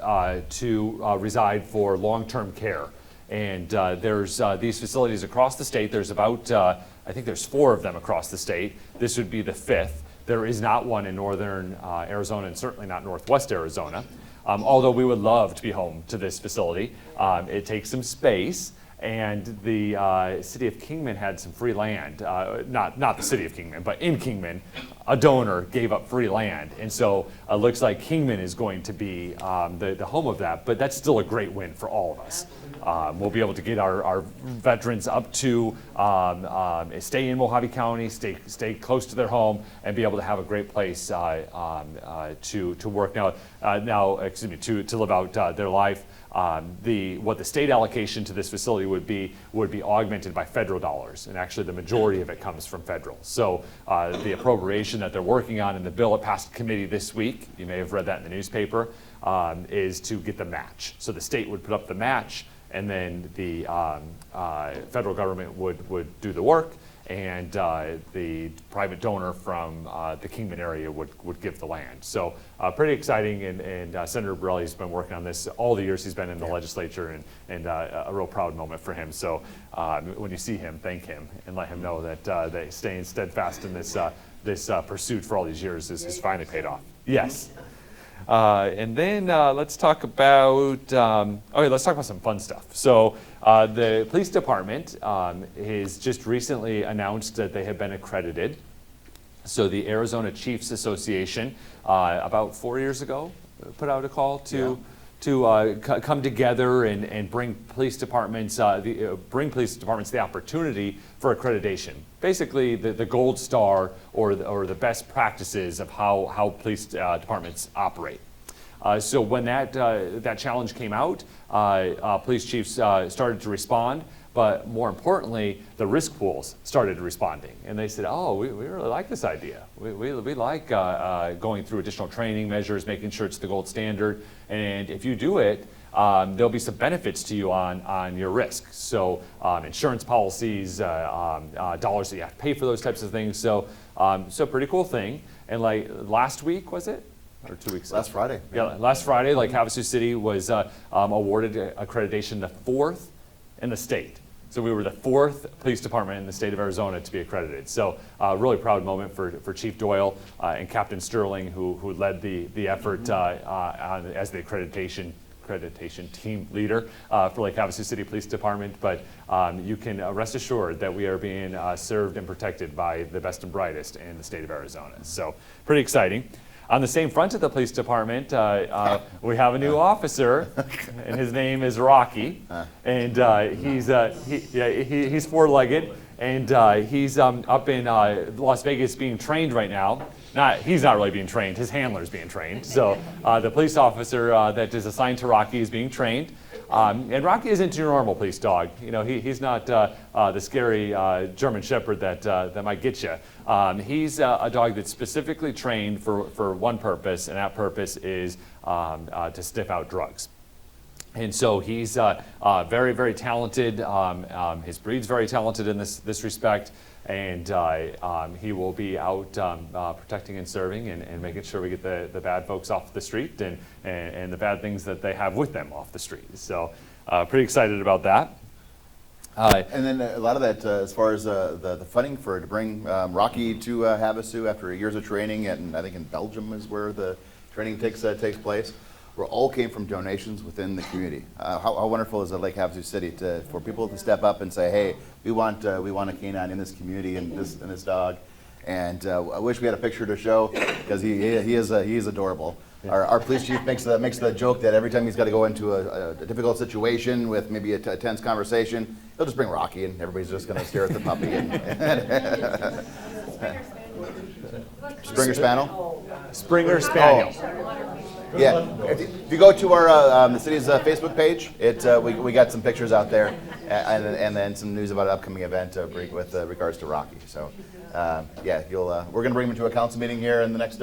to reside for long-term care. And there's these facilities across the state. There's about, I think there's 4 of them across the state. This would be the 5th. There is not one in northern Arizona and certainly not northwest Arizona. Although we would love to be home to this facility. It takes some space, and the city of Kingman had some free land. Not the city of Kingman, but in Kingman, a donor gave up free land. And so it looks like Kingman is going to be the home of that, but that's still a great win for all of us. We'll be able to get our veterans up to stay in Mojave County, stay close to their home, and be able to have a great place to work to live out their life. What the state allocation to this facility would be augmented by federal dollars, and actually the majority of it comes from federal. So the appropriation that they're working on in the bill that passed committee this week, you may have read that in the newspaper, is to get the match. So the state would put up the match, and then the federal government would do the work, and the private donor from the Kingman area would give the land. So pretty exciting, and Senator Borelli's been working on this all the years he's been in the legislature, and a real proud moment for him. So when you see him, thank him and let him know that they staying steadfast in this pursuit for all these years is finally paid off. Yes. And then let's talk about some fun stuff. So the police department has just recently announced that they have been accredited. So the Arizona Chiefs Association, about 4 years ago, put out a call to come together and bring police departments the opportunity for accreditation. Basically, the gold star or the best practices of how police departments operate. So when that challenge came out, police chiefs started to respond. But more importantly, the risk pools started responding. And they said, oh, we really like this idea. We like going through additional training measures, making sure it's the gold standard. And if you do it, there'll be some benefits to you on your risk. So insurance policies, dollars that you have to pay for those types of things. So pretty cool thing. And like last week, was it? Or 2 weeks ago? Last Friday. Yeah, last Friday, Lake Havasu City was awarded accreditation, the 4th in the state. So we were the 4th police department in the state of Arizona to be accredited. So really proud moment for Chief Doyle and Captain Sterling, who led the effort as the accreditation team leader for Lake Havasu City Police Department. But you can rest assured that we are being served and protected by the best and brightest in the state of Arizona. So pretty exciting. On the same front of the police department, we have a new officer, and his name is Rocky, and he's four-legged, and he's up in Las Vegas being trained right now. He's not really being trained; his handler's being trained. So the police officer that is assigned to Rocky is being trained. And Rocky isn't your normal police dog. You know, he's not the scary German Shepherd that might get you. He's a dog that's specifically trained for one purpose, and that purpose is to sniff out drugs. And so he's very, very talented. His breed's very talented in this respect. And he will be out protecting and serving and making sure we get the bad folks off the street and the bad things that they have with them off the street. So pretty excited about that. And then a lot of that, as far as the funding to bring Rocky to Havasu after years of training, and I think in Belgium is where the training takes place, where all came from donations within the community. How wonderful is it, Lake Havasu City, for people to step up and say, hey, we want a canine in this community and this dog. And I wish we had a picture to show, because he is adorable. Yeah. Our police chief makes the joke that every time he's got to go into a difficult situation with maybe a tense conversation, he'll just bring Rocky, and everybody's just going to stare at the puppy. Springer Spaniel? Springer Spaniel. Yeah, if you go to our the city's Facebook page, we got some pictures out there, and then some news about an upcoming event with regards to Rocky. So, yeah, we're going to bring him to a council meeting here in the next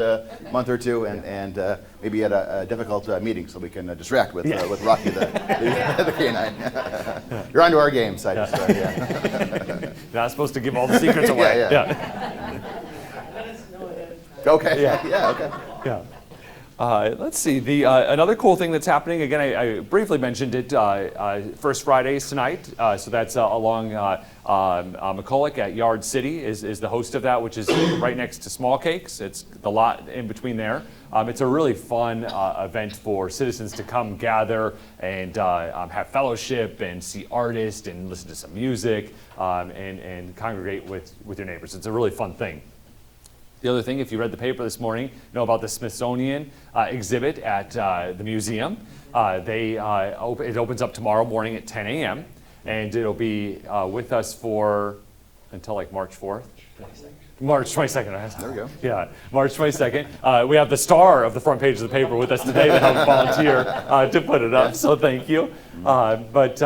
month or two, and maybe at a difficult meeting so we can distract with Rocky the canine. You're onto our game, so I just yeah. Not supposed to give all the secrets away. Yeah. Okay. Yeah. Okay. Yeah. Let's see. Another cool thing that's happening, again, I briefly mentioned it, First Fridays tonight. So that's along McCulloch at Yard City is the host of that, which is right next to Small Cakes. It's the lot in between there. It's a really fun event for citizens to come gather and have fellowship and see artists and listen to some music and congregate with your neighbors. It's a really fun thing. The other thing, if you read the paper this morning, know about the Smithsonian exhibit at the museum. It opens up tomorrow morning at 10 a.m. and it'll be with us until like March 4th. March 22nd. There we go. Yeah, March 22nd. We have the star of the front page of the paper with us today to help volunteer to put it up, so thank you. But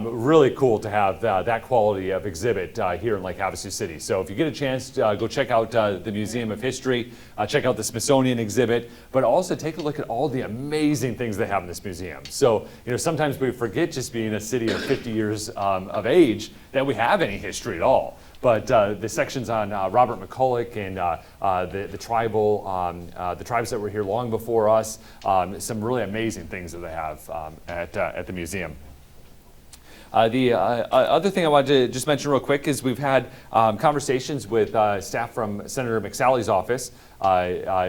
really cool to have that quality of exhibit here in Lake Havasu City. So if you get a chance, go check out the Museum of History, check out the Smithsonian exhibit, but also take a look at all the amazing things they have in this museum. So, sometimes we forget, just being a city of 50 years of age, that we have any history at all. But the sections on Robert McCulloch and the tribes that were here long before us, some really amazing things that they have at the museum. The other thing I wanted to just mention real quick is we've had conversations with staff from Senator McSally's office.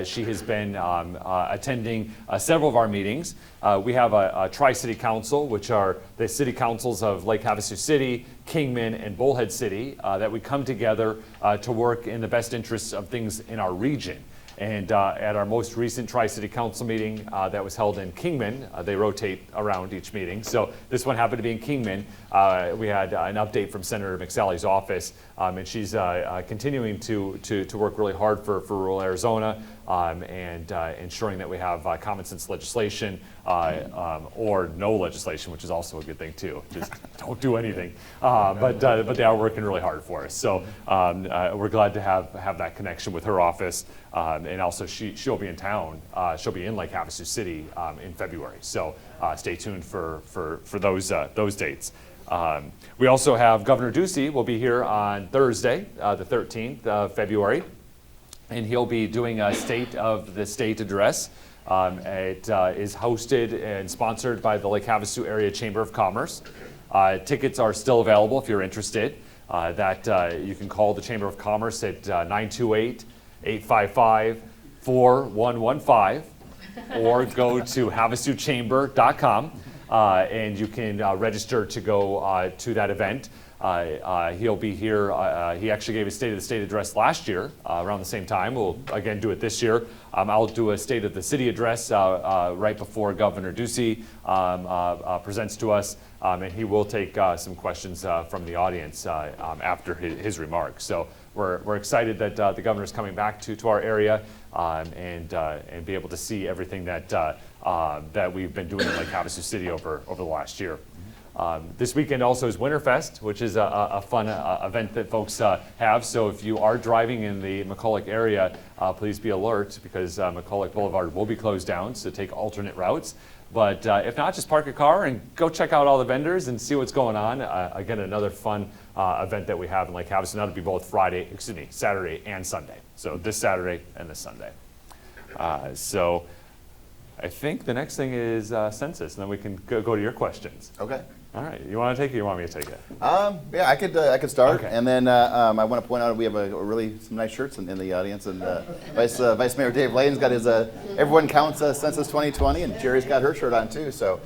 She has been attending several of our meetings. We have a Tri-City Council, which are the city councils of Lake Havasu City, Kingman, and Bullhead City, that we come together to work in the best interests of things in our region. And at our most recent Tri-City Council meeting that was held in Kingman, they rotate around each meeting. So this one happened to be in Kingman. We had an update from Senator McSally's office, and she's continuing to work really hard for rural Arizona and ensuring that we have common sense legislation or no legislation, which is also a good thing too. Just don't do anything. But they are working really hard for us. So we're glad to have that connection with her office. And also she'll be in town. She'll be in Lake Havasu City in February. So stay tuned for those dates. We also have Governor Ducey will be here on Thursday, the 13th of February, and he'll be doing a State of the State address. It is hosted and sponsored by the Lake Havasu Area Chamber of Commerce. Tickets are still available if you're interested. You can call the Chamber of Commerce at 928-855-4115 or go to havasuchamber.com. And you can register to go to that event. He'll be here. He actually gave a State of the State address last year around the same time. We'll again do it this year. I'll do a State of the City address right before Governor Ducey presents to us, and he will take some questions from the audience after his remarks. So we're excited that the governor's coming back to our area and be able to see everything that we've been doing in Lake Havasu City over the last year. This weekend also is Winterfest, which is a fun event that folks have. So if you are driving in the McCulloch area, please be alert because McCulloch Boulevard will be closed down, so take alternate routes. But if not, just park a car and go check out all the vendors and see what's going on. Again, another fun event that we have in Lake Havasu. That'll be both Saturday and Sunday. So this Saturday and this Sunday. So I think the next thing is census, and then we can go to your questions. Okay. All right. You want to take it or you want me to take it? Yeah, I could start. Okay. And then I want to point out we have some nice shirts in the audience. And Vice Mayor Dave Layton's got his Everyone Counts Census 2020, and Jerry's got her shirt on too. So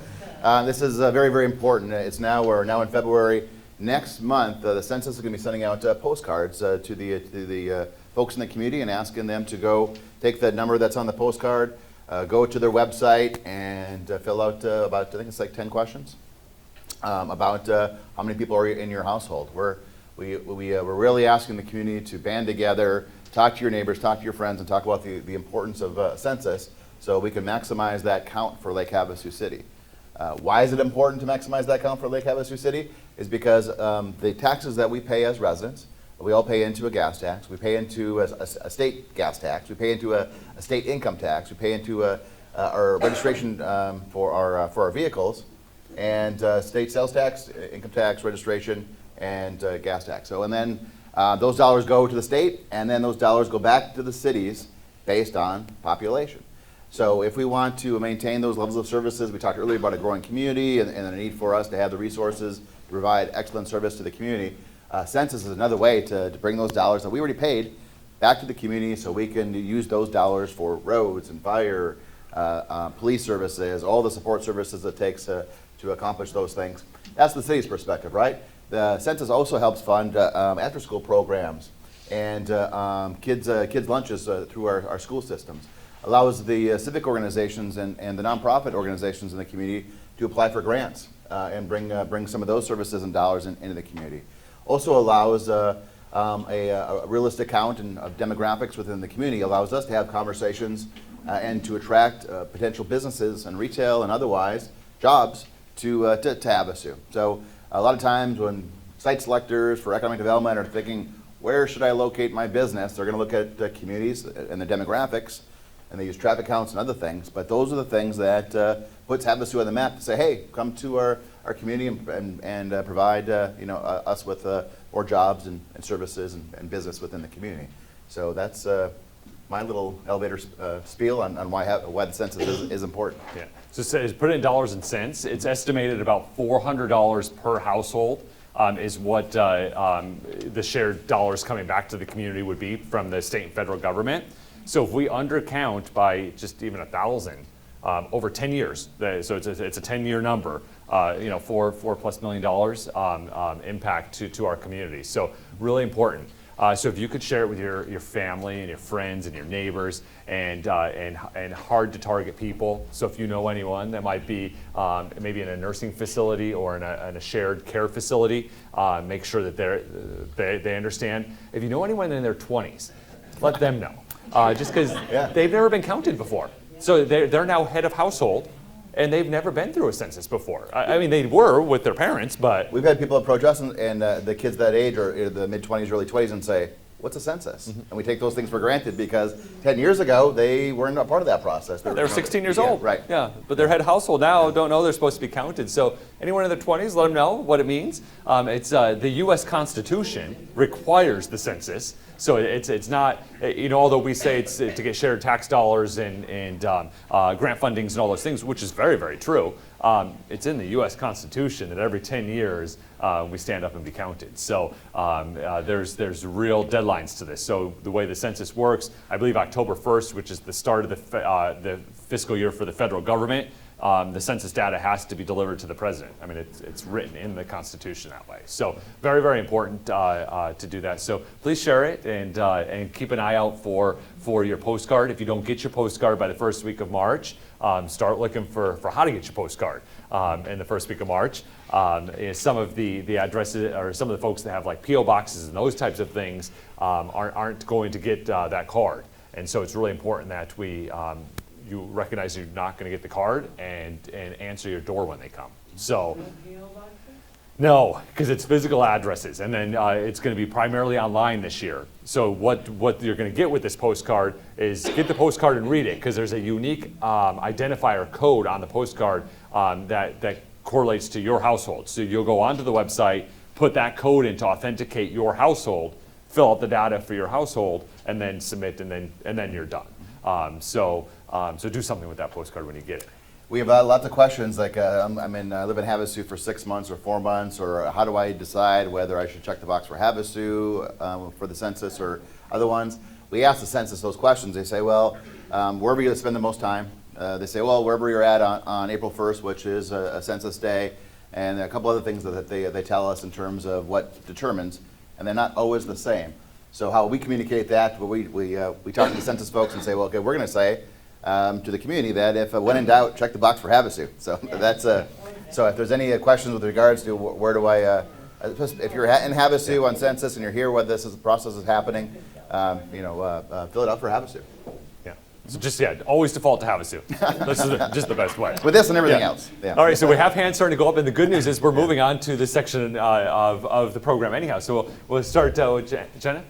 this is very, very important. We're now in February. Next month, the census is going to be sending out postcards to the folks in the community and asking them to go take the number that's on the postcard, go to their website and fill out about, I think it's like 10 questions about how many people are in your household. We're really asking the community to band together, talk to your neighbors, talk to your friends, and talk about the importance of census so we can maximize that count for Lake Havasu City. Why is it important to maximize that count for Lake Havasu City? Is because the taxes that we pay as residents, we all pay into a gas tax, we pay into a state gas tax, we pay into a state income tax, we pay into our registration for our vehicles, and state sales tax, income tax, registration, and gas tax. So, and then those dollars go to the state, and then those dollars go back to the cities based on population. So if we want to maintain those levels of services, we talked earlier about a growing community and the need for us to have the resources to provide excellent service to the community. Census is another way to bring those dollars that we already paid back to the community so we can use those dollars for roads and fire, police services, all the support services it takes to accomplish those things. That's the city's perspective, right? The census also helps fund after-school programs and kids lunches through our school systems. Allows the civic organizations and the nonprofit organizations in the community to apply for grants and bring some of those services and dollars into the community. Also allows a realistic count of demographics within the community, allows us to have conversations and to attract potential businesses and retail and otherwise jobs to Havasu. So a lot of times when site selectors for economic development are thinking, where should I locate my business? They're going to look at the communities and the demographics, and they use traffic counts and other things. But those are the things that puts Havasu on the map to say, hey, come to our community and provide us with more jobs and services and business within the community. So that's my little elevator spiel on why the census is important. Yeah. So put it in dollars and cents. It's estimated about $400 per household is what the shared dollars coming back to the community would be from the state and federal government. So if we undercount by just even 1,000 over 10 years, so it's a 10-year number, $4+ million impact to our community. So really important. So if you could share it with your family and your friends and your neighbors and hard to target people. So if you know anyone that might be maybe in a nursing facility or in a shared care facility, make sure that they understand. If you know anyone in their 20s, let them know. Just because they've never been counted before. So they're now head of household. And they've never been through a census before. I mean, they were with their parents, but... We've had people approach us and the kids that age are the mid-20s, early 20s and say, what's a census? And we take those things for granted because 10 years ago, they weren't a part of that process. They were 16 years old. Right. Yeah, but their head household now don't know they're supposed to be counted. So anyone in their 20s, let them know what it means. It's the U.S. Constitution requires the census. So it's not, although we say it's to get shared tax dollars and grant fundings and all those things, which is very, very true. It's in the U.S. Constitution that every 10 years we stand up and be counted. So there's real deadlines to this. So the way the census works, I believe October 1st, which is the start of the fiscal year for the federal government, the census data has to be delivered to the president. I mean, it's written in the Constitution that way. So very, very important to do that. So please share it and keep an eye out for your postcard. If you don't get your postcard by the first week of March, start looking for how to get your postcard in the first week of March. Some of the addresses or some of the folks that have like P.O. boxes and those types of things aren't going to get that card. And so it's really important that you recognize you're not going to get the card and answer your door when they come. So, no, because it's physical addresses, and then it's going to be primarily online this year. So what you're going to get with this postcard is get the postcard and read it, because there's a unique identifier code on the postcard that correlates to your household. So you'll go onto the website, put that code in to authenticate your household, fill out the data for your household, and then submit, and then you're done. So do something with that postcard when you get it. We have lots of questions like I live in Havasu for 6 months or 4 months, or how do I decide whether I should check the box for Havasu for the census or other ones? We ask the census those questions. They say, well, wherever you're going to spend the most time. They say, well, wherever you're at on April 1st, which is a census day, and a couple other things that they tell us in terms of what determines, and they're not always the same. So how we communicate that, we talk to the census folks and say, well, okay, we're going to say to the community that if when in doubt, check the box for Havasu. So that's so if there's any questions with regards to where do I, if you're in Havasu on census and you're here where this process is happening, fill it out for Havasu. Yeah. So just always default to Havasu. This is just the best way. With this and everything else. Yeah. All right. So we have hands starting to go up, and the good news is we're moving on to this section of the program anyhow. So we'll start with Jenna.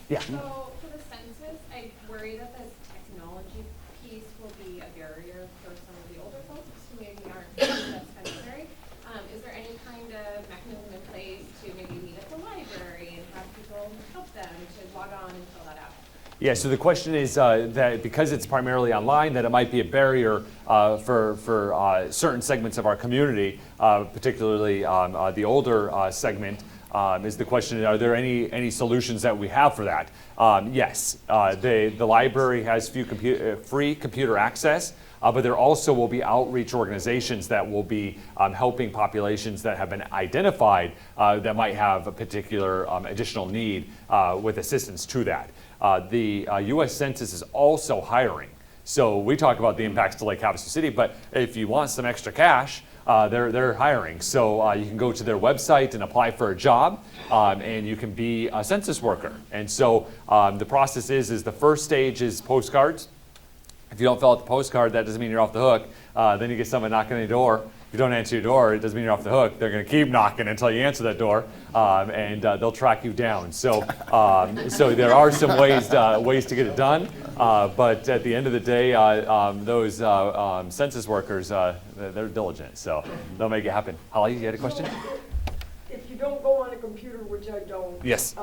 Yeah. So for the census, I worry that the technology piece will be a barrier for some of the older folks who maybe aren't that's necessary. Is there any kind of mechanism in place to maybe meet at the library and have people help them to log on and fill that out? Yeah, so the question is that because it's primarily online, that it might be a barrier for certain segments of our community, particularly the older segment. Is the question, are there any solutions that we have for that? Yes, the library has free computer access, but there also will be outreach organizations that will be helping populations that have been identified that might have a particular additional need with assistance to that. The U.S. Census is also hiring. So we talk about the impacts to Lake Havasu City, but if you want some extra cash, they're hiring. So you can go to their website and apply for a job, and you can be a census worker. And so the process is the first stage is postcards. If you don't fill out the postcard, that doesn't mean you're off the hook. Then you get someone knocking on your door. If you don't answer your door, it doesn't mean you're off the hook. They're going to keep knocking until you answer that door, and they'll track you down. So, so there are some ways to get it done, but at the end of the day, those census workers, they're diligent, so they'll make it happen. Holly, you had a question? If you don't go on a computer, which I don't. Yes.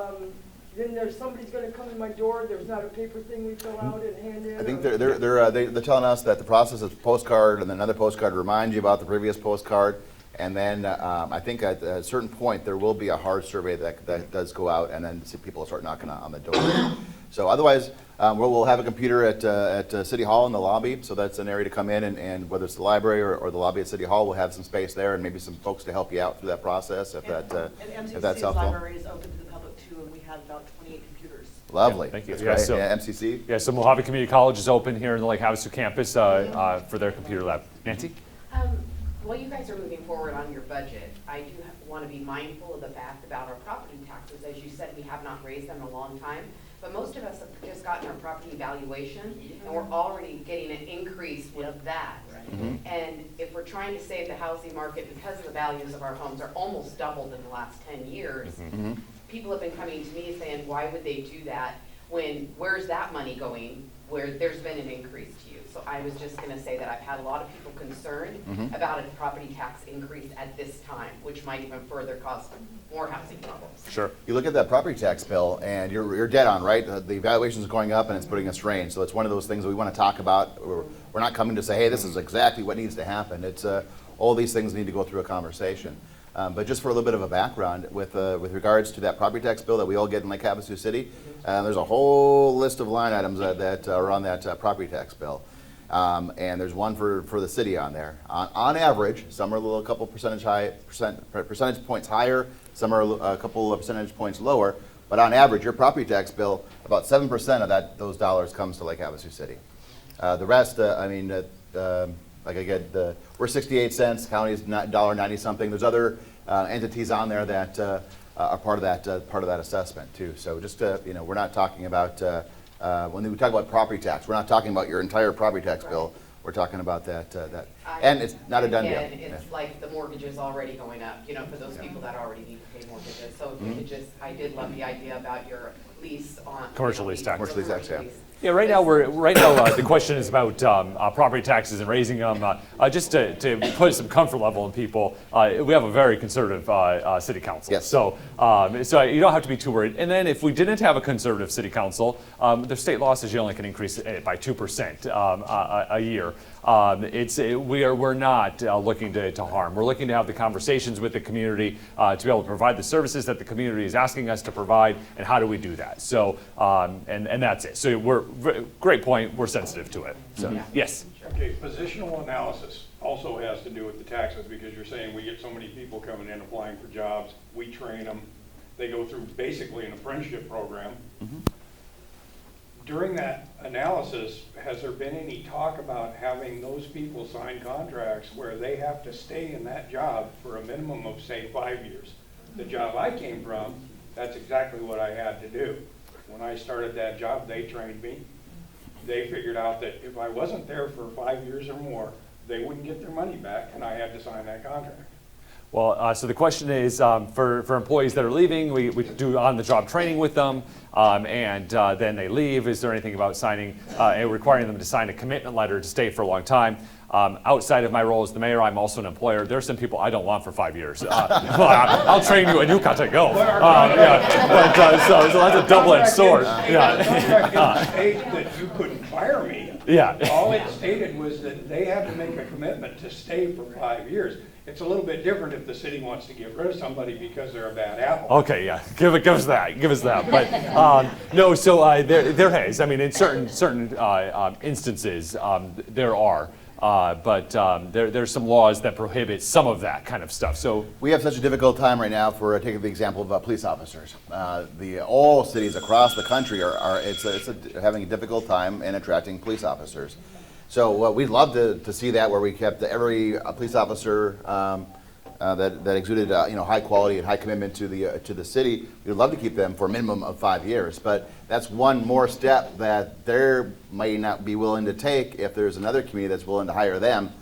then there's somebody's gonna come to my door, there's not a paper thing we fill out and hand in? I think or- they're telling us that the process is postcard and then another postcard to remind you about the previous postcard. And then I think at a certain point, there will be a hard survey that does go out, and then people will start knocking on the door. So otherwise, we'll have a computer at City Hall in the lobby, so that's an area to come in, and whether it's the library or the lobby at City Hall, we'll have some space there and maybe some folks to help you out through that process if And that's MCC's helpful. library is open to the public too, and we had about 28 computers. Lovely. Yeah, thank you. That's Yeah, great. so- Yeah, MCC? Yeah, so Mojave Community College is open here in the Lake Havasu campus for their computer lab. Nancy? While you guys are moving forward on your budget, I do want to be mindful of the fact about our property taxes. As you said, we have not raised them in a long time, but most of us have just gotten our property valuation, and we're already getting an increase with that. And if we're trying to save the housing market, because of the values of our homes are almost doubled in the last 10 years, people have been coming to me saying, why would they do that when, where's that money going, where there's been an increase to you? So I was just gonna say that I've had a lot of people concerned about a property tax increase at this time, which might even further cause more housing problems. Sure. You look at that property tax bill, and you're dead on, right? The valuation is going up, and it's putting a strain. So it's one of those things that we want to talk about. We're not coming to say, hey, this is exactly what needs to happen. It's all these things need to go through a conversation. But just for a little bit of a background, with regards to that property tax bill that we all get in Lake Havasu City, there's a whole list of line items that are on that property tax bill. And there's one for the city on there. On average, some are a couple percentage points higher, some are a couple of percentage points lower, but on average, your property tax bill, about 7% of those dollars comes to Lake Havasu City. The rest, like I get, we're 68 cents, county's $1.90 something. There's other entities on there that are part of that assessment too. So just we're not talking about when we talk about property tax, we're not talking about your entire property tax bill. We're talking about that, and it's not a done deal. And it's like the mortgage is already going up, for those people that already need to pay mortgages. So if you could just, I did love the idea about your lease on. Commercial lease tax. Commercial lease tax, yeah. Yeah, right now the question is about property taxes and raising them. Just to put some comfort level in people, we have a very conservative city council. Yes. So you don't have to be too worried. And then if we didn't have a conservative city council, the state law says you only can increase it by 2% a year. We're not looking to harm. We're looking to have the conversations with the community to be able to provide the services that the community is asking us to provide, and how do we do that? So and that's it. So great point. We're sensitive to it. So yes. Okay, positional analysis also has to do with the taxes, because you're saying we get so many people coming in applying for jobs, we train them, they go through basically an apprenticeship program. During that analysis, has there been any talk about having those people sign contracts where they have to stay in that job for a minimum of, say, 5 years? The job I came from, that's exactly what I had to do. When I started that job, they trained me. They figured out that if I wasn't there for 5 years or more, they wouldn't get their money back, and I had to sign that contract. Well, so the question is, for employees that are leaving, we do on-the-job training with them, and then they leave. Is there anything about signing, requiring them to sign a commitment letter to stay for a long time? Outside of my role as the mayor, I'm also an employer. There are some people I don't want for 5 years. I'll train you and you got to go. So that's a double-edged sword. The contract didn't state that you couldn't fire me. Yeah. All it stated was that they had to make a commitment to stay for 5 years. It's a little bit different if the city wants to get rid of somebody because they're a bad apple. Okay, yeah, give us that. But no, so there has. I mean, in certain instances, there are. But there's some laws that prohibit some of that kind of stuff. So we have such a difficult time right now for taking the example of police officers. All cities across the country are having a difficult time in attracting police officers. So we'd love to see that, where we kept every police officer that exuded high quality and high commitment to the city. We'd love to keep them for a minimum of 5 years, but that's one more step that they may not be willing to take if there's another community that's willing to hire them.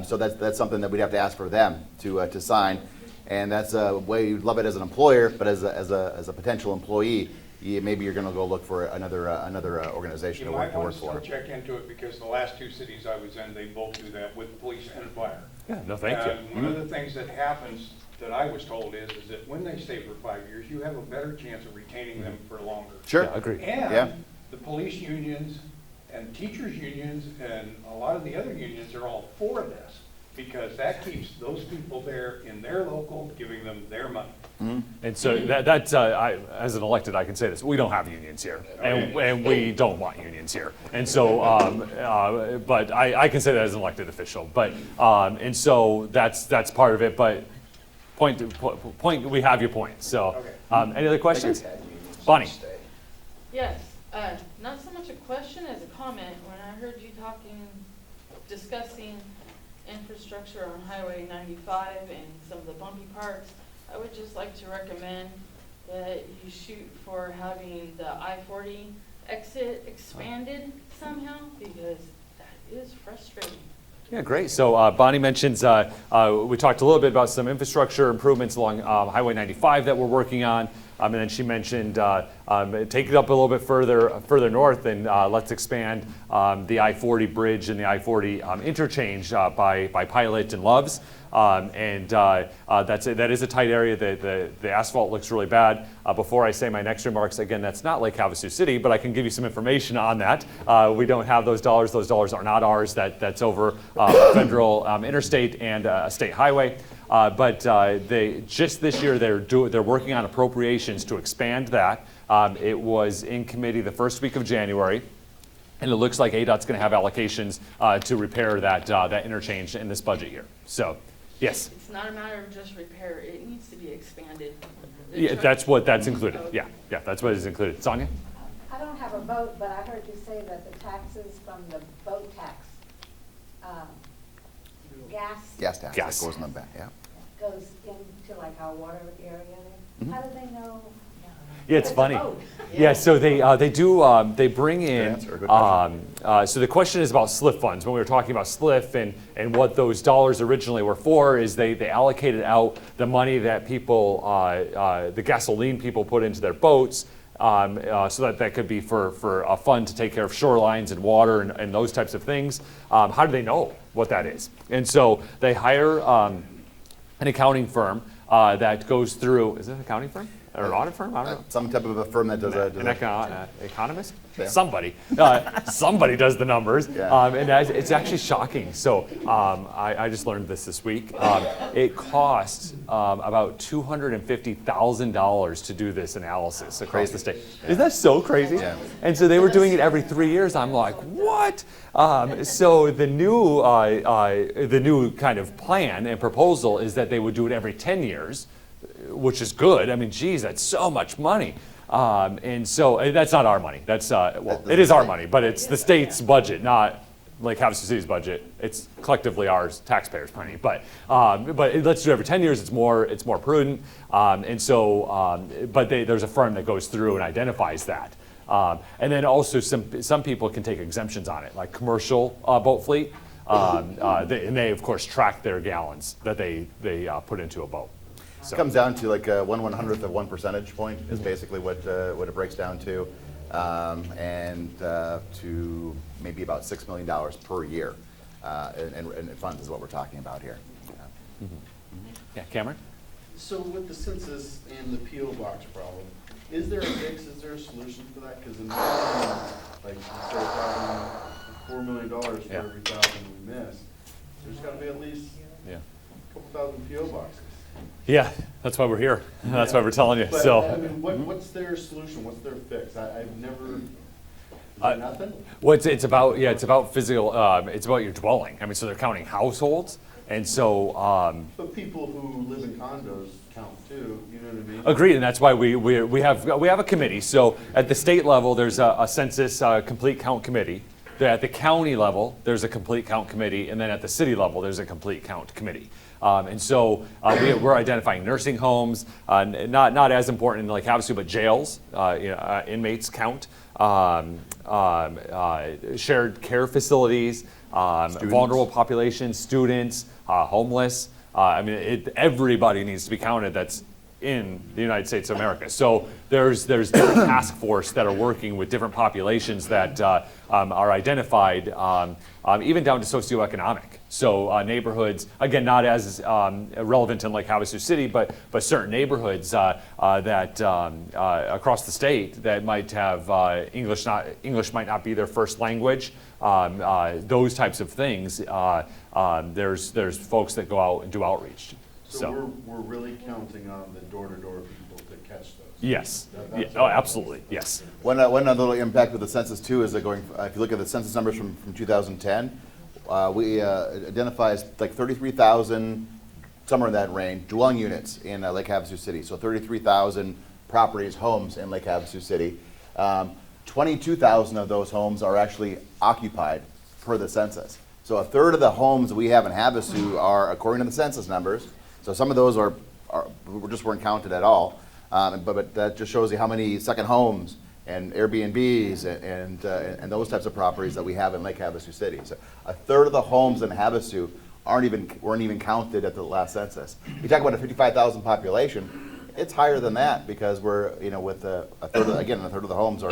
So that's something that we'd have to ask for them to sign, and that's a way you'd love it as an employer, but as a potential employee, maybe you're going to go look for another organization You to might work want to for. still check into it, because the last two cities I was in, they both do that with police and fire. Yeah, no, thank you. And one of the things that happens, that I was told, is that when they stay for 5 years, you have a better chance of retaining them for longer. Sure. Yeah, agreed. Yeah. And the police unions and teachers unions and a lot of the other unions are all for this, because that keeps those people there in their local, giving them their money. And so that's, as an elected, I can say this, we don't have unions here, and we don't want unions here. And so, but I can say that as an elected official, but, and so that's part of it, but point, we have your point. So, any other questions? Bonnie? Yes, not so much a question as a comment. When I heard you discussing infrastructure on Highway 95 and some of the bumpy parts, I would just like to recommend that you shoot for having the I-40 exit expanded somehow, because that is frustrating. Yeah, great. So Bonnie mentions, we talked a little bit about some infrastructure improvements along Highway 95 that we're working on. And then she mentioned take it up a little bit further north, and let's expand the I-40 bridge and the I-40 interchange by Pilot and Loves. That is a tight area. The asphalt looks really bad. Before I say my next remarks, again, that's not Lake Havasu City, but I can give you some information on that. We don't have those dollars. Those dollars are not ours. That's over federal interstate and a state highway. But just this year, they're working on appropriations to expand that. It was in committee the first week of January, and it looks like ADOT's going to have allocations to repair that interchange in this budget year. So, yes. It's not a matter of just repair, it needs to be expanded. Yeah, that's included. Yeah, that's what is included. Sonia? I don't have a vote, but I heard you say that the taxes from the boat tax, Gas tax. Gas. That goes in the back, yeah. goes into like our water area there. How do they know? Yeah, it's funny. Yeah, so they bring in, Good answer, so the question is about SLIF funds. When we were talking about SLIF and what those dollars originally were for, is they allocated out the money that people, the gasoline people put into their boats, so that could be for a fund to take care of shorelines and water and those types of things. How do they know what that is? And so they hire an accounting firm that goes through, is it an accounting firm? Or an audit firm? I don't know. Some type of a firm that does An economist? Yeah. Somebody. Somebody does the numbers. Yeah. And it's actually shocking. So I just learned this week. It costs about $250,000 to do this analysis across the state. Isn't that so crazy? Yeah. And so they were doing it every 3 years. I'm like, what? So the new kind of plan and proposal is that they would do it every 10 years. Which is good. I mean, geez, that's so much money. And so that's not our money. That's, well, it is our money, but it's the state's budget, not Lake Havasu City's budget. It's collectively ours, taxpayers' money. But let's do it every 10 years. It's more prudent. And so, but there's a firm that goes through and identifies that. And then also some people can take exemptions on it, like commercial boat fleet. And they, of course, track their gallons that they put into a boat. It comes down to like 1/100th of 1 percentage point is basically what it breaks down to, and to maybe about $6 million per year in funds is what we're talking about here. Yeah, Cameron? So with the census and the P.O. box problem, is there a fix, is there a solution for that? Because in like you started talking $4 million for every 1,000 we miss, there's got to be at least a couple thousand P.O. boxes. Yeah, that's why we're here. That's why we're telling you. But, So, I mean, what's their solution? What's their fix? I've never. Is there nothing? well, it's about physical. It's about your dwelling. I mean, so they're counting households, and so. But people who live in condos count too. You know what I mean? Agreed, and that's why we have a committee. So at the state level, there's a census complete count committee. At the county level, there's a complete count committee, and then at the city level, there's a complete count committee. And so we're identifying nursing homes, not as important in Lake Havasu, but jails, inmates count, shared care facilities, vulnerable populations, students, homeless. I mean, everybody needs to be counted that's in the United States of America. So there's different task force that are working with different populations that are identified, even down to socioeconomic. So neighborhoods, again, not as relevant in Lake Havasu City, but certain neighborhoods that across the state that might have English might not be their first language. Those types of things. There's folks that go out and do outreach. So we're really counting on the door-to-door people to catch those. Yes. Oh, absolutely. Yes. One other little impact with the census too is that if you look at the census numbers from 2010, we identify as like 33,000, somewhere in that range, dwelling units in Lake Havasu City. So 33,000 properties, homes in Lake Havasu City. 22,000 of those homes are actually occupied per the census. So a third of the homes we have in Havasu are, according to the census numbers, so some of those just weren't counted at all. But that just shows you how many second homes and Airbnbs and those types of properties that we have in Lake Havasu City. So a third of the homes in Havasu weren't even counted at the last census. You talk about a 55,000 population, it's higher than that because we're, with a third of the homes are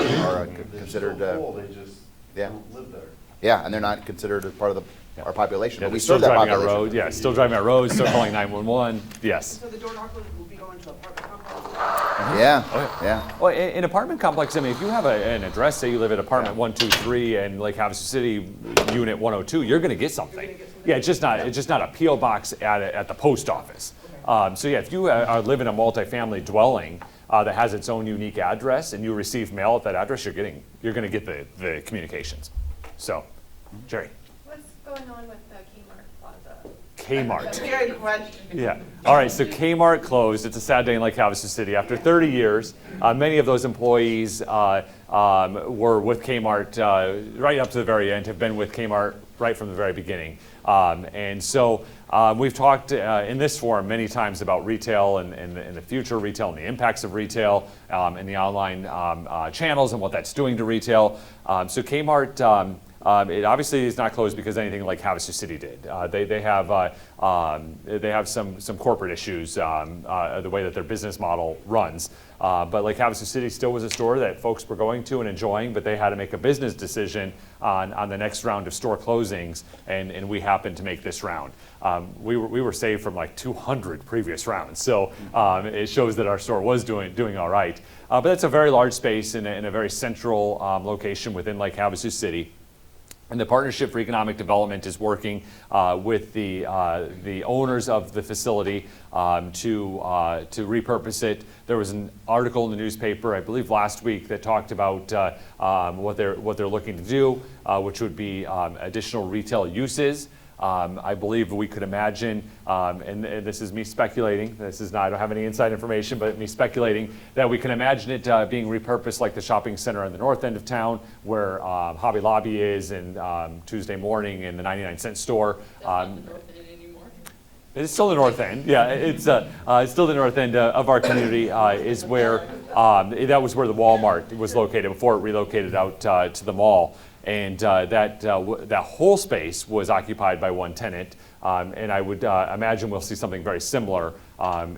considered. They just yeah. don't live there. Yeah, and they're not considered as part of our population. Yeah, But we still serve that driving our population. roads. Yeah, still driving our roads. Still calling 911. Yes. So the door knocker will be going to apartment complexes? Yeah, Oh, yeah. Well, in apartment complex, I mean, if you have an address, say you live at apartment 123 in Lake Havasu City, unit 102, you're going to get something. Yeah, it's just not a PO box at the post office. So yeah, if you live in a multifamily dwelling that has its own unique address and you receive mail at that address, you're going to get the communications. So, Jerry. What's going on with the Kmart Plaza? Kmart. Good question. Yeah. All right. So Kmart closed. It's a sad day in Lake Havasu City. After 30 years, many of those employees were with Kmart right up to the very end, have been with Kmart right from the very beginning. And so we've talked in this forum many times about retail and the future of retail and the impacts of retail and the online channels and what that's doing to retail. So Kmart, it obviously is not closed because anything like Havasu City did. They have some corporate issues, the way that their business model runs. But Lake Havasu City still was a store that folks were going to and enjoying, but they had to make a business decision on the next round of store closings, and we happened to make this round. We were saved from like 200 previous rounds, so it shows that our store was doing all right. But that's a very large space in a very central location within Lake Havasu City. And the Partnership for Economic Development is working with the owners of the facility to repurpose it. There was an article in the newspaper, I believe last week, that talked about what they're looking to do, which would be additional retail uses. I believe we could imagine, and this is me speculating, I don't have any inside information, but me speculating that we can imagine it being repurposed like the shopping center in the north end of town where Hobby Lobby is and Tuesday Morning and the 99-cent store. That's not the north end anymore. It's still the north end, yeah. It's still the north end of our community is where, that was where the Walmart was located before it relocated out to the mall. And that whole space was occupied by one tenant, and I would imagine we'll see something very similar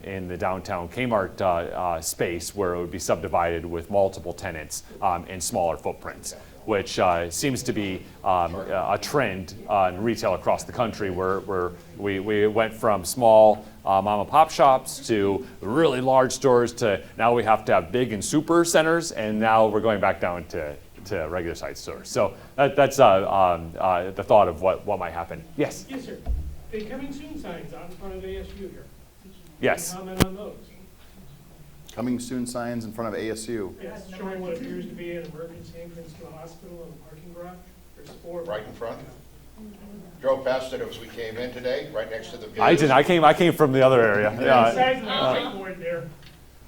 in the downtown Kmart space, where it would be subdivided with multiple tenants in smaller footprints, which seems to be a trend in retail across the country, where we went from small mom and pop shops to really large stores to now we have to have big and super centers, and now we're going back down to regular size stores. So that's the thought of what might happen. Yes? Yes, sir. The coming soon signs out in front of ASU here. Yes. Can you comment on those? Coming soon signs in front of ASU. Yes, showing what appears to be an emergency entrance to the hospital and a parking garage. There's 4. Right in front. Drove past it as we came in today, right next to the. I didn't. I came from the other area. Besides the whiteboard there.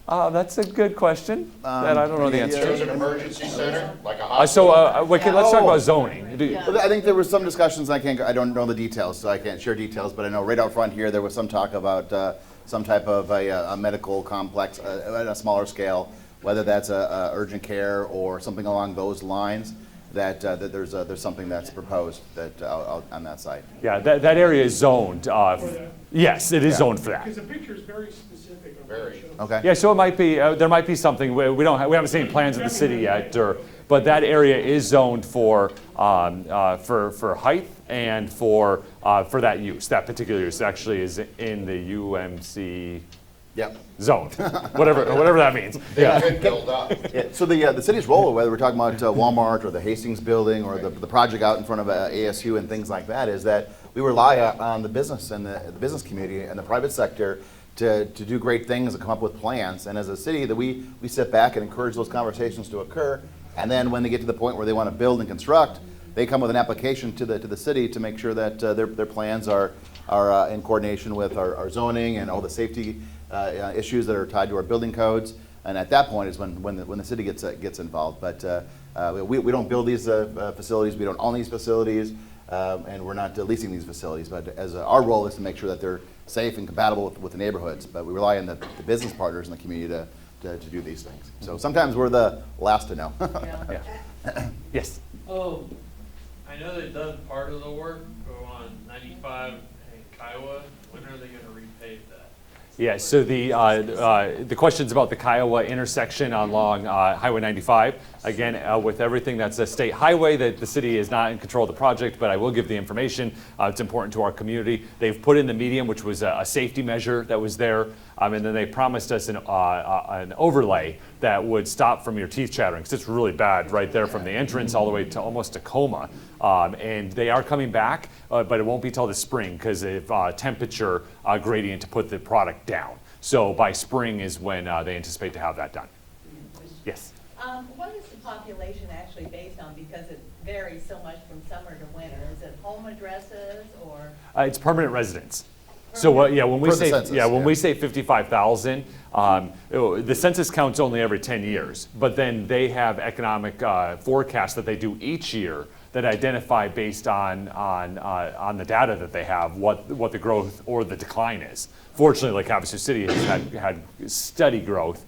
That's a good question that I don't know the answer There's to. an emergency center, like a hospital. Let's talk about zoning. Well, I think there was some discussions, I don't know the details, so I can't share details, but I know right out front here, there was some talk about some type of a medical complex at a smaller scale, whether that's a urgent care or something along those lines. that there's something that's proposed that on that site. Yeah, that area is zoned. Yes, it is zoned for that. Because the picture is very specific on what it shows. Okay. Yeah, so it might be, there might be something, we haven't seen plans of the city yet, but that area is zoned for height and for that use. That particular use actually is in the UMC Yep. zone, whatever that means. Yeah. Build up. Yeah, so the city's role, whether we're talking about Walmart or the Hastings building or the project out in front of ASU and things like that, is that we rely on the business and the business community and the private sector to do great things and come up with plans. And as a city, that we sit back and encourage those conversations to occur. And then when they get to the point where they want to build and construct, they come with an application to the city to make sure that their plans are in coordination with our zoning and all the safety issues that are tied to our building codes. And at that point is when the city gets involved. But we don't build these facilities, we don't own these facilities, and we're not leasing these facilities. But as our role is to make sure that they're safe and compatible with the neighborhoods. But we rely on the business partners in the community to do these things. So sometimes we're the last to know. Yeah. Yes. Oh, I know they've done part of the work on 95 and Kiowa. When are they going to repave that? Yeah, so the questions about the Kiowa intersection along Highway 95, again, with everything that's a state highway, that the city is not in control of the project, but I will give the information. It's important to our community. They've put in the median, which was a safety measure that was there, and then they promised us an overlay that would stop from your teeth chattering, because it's really bad right there from the entrance all the way to almost Tacoma. And they are coming back, but it won't be till the spring because of temperature gradient to put the product down. So by spring is when they anticipate to have that done. Yes? What is the population actually based on? Because it varies so much from summer to winter. Is it home addresses or? It's permanent residents. So yeah, when we For the say census, when we say 55,000, the census counts only every 10 years. But then they have economic forecasts that they do each year that identify based on the data that they have what the growth or the decline is. Fortunately, like Havasu City has had steady growth,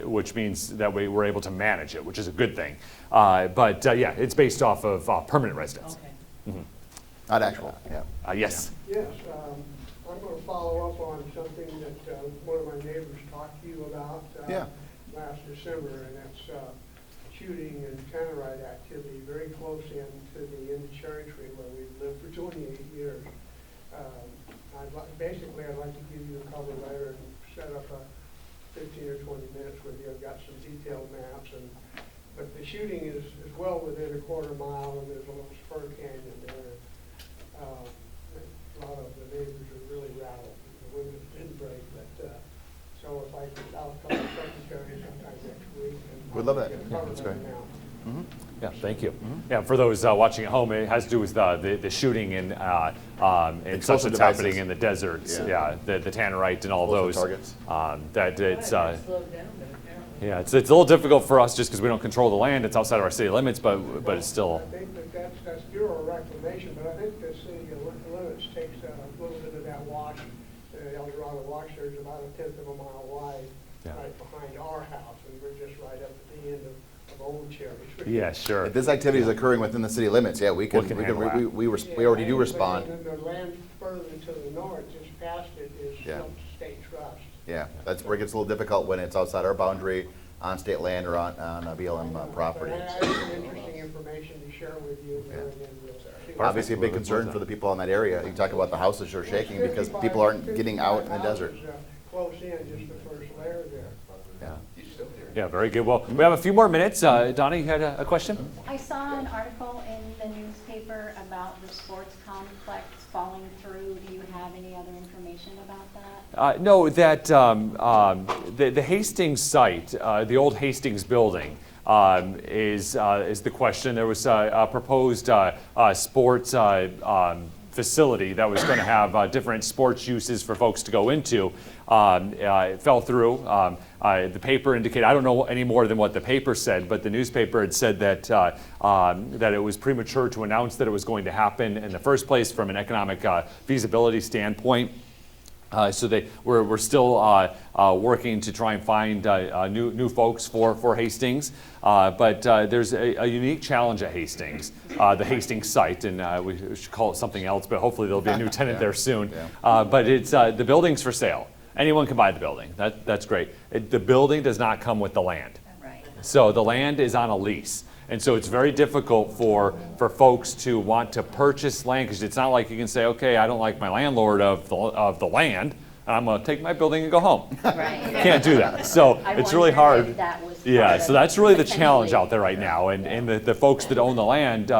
which means that we were able to manage it, which is a good thing. But yeah, it's based off of permanent residents. Okay. Mm-hmm. Not actual, yeah. Yes. Yes, I'm going to follow up on something that one of my neighbors talked to you about last December, and that's shooting and counter-riot activity very close in to the end of Cherry Tree where we've lived for 28 years. I'd like to give you a cover letter and set up a 15 or 20 minutes with you. I've got some detailed maps, but the shooting is well within a quarter mile, and there's a little spur canyon there. A lot of the neighbors are really rattled. The windows didn't break, but so if I could, I'll call the secretary sometime next week. We'd love that. Yeah, That's great. Mm-hmm. Yeah, thank you. Yeah, for those watching at home, it has to do with the shooting and such that's happening in the deserts. Yeah, the tannerite and all those. Targets. That it's. Yeah, it's a little difficult for us just because we don't control the land. It's outside of our city limits, but it's still. I think that's Bureau reclamation, but I think the city limits takes a little bit of that wash, the El Dorado wash. There's about a 1/10 of a mile wide, right behind our house, and we're just right up at the end of Old Cherry Tree. Yeah, sure. If this activity is occurring within the city limits, yeah, we already do respond. And the land further to the north, just past it, is still state trust. Yeah, that's where it gets a little difficult when it's outside our boundary on state land or on BLM property. But I have some interesting information to share with you. Yeah. And then we'll see. Obviously, a big concern for the people in that area. You talk about the houses are shaking because people aren't getting out in the desert. Close in, just the first layer there. Yeah. Yeah, very good. Well, we have a few more minutes. Donna, you had a question? I saw an article in the newspaper about the sports complex falling through. Do you have any other information about that? No, that the Hastings site, the old Hastings building, is the question. There was a proposed sports facility that was going to have different sports uses for folks to go into. It fell through. The paper indicated, I don't know any more than what the paper said, but the newspaper had said that that it was premature to announce that it was going to happen in the first place from an economic feasibility standpoint. So we're still working to try and find new folks for Hastings, but there's a unique challenge at Hastings, the Hastings site, and we should call it something else, but hopefully there'll be a new tenant there soon. But it's the building's for sale. Anyone can buy the building. That's great. The building does not come with the land. Right. So the land is on a lease. And so it's very difficult for folks to want to purchase land, because it's not like you can say, okay, I don't like my landlord of the land, and I'm going to take my building and go home. Right. You can't do that. So I it's really wondered if hard. that was Yeah, part so of that's really the challenge potentially- out there right now. And the folks that own the land,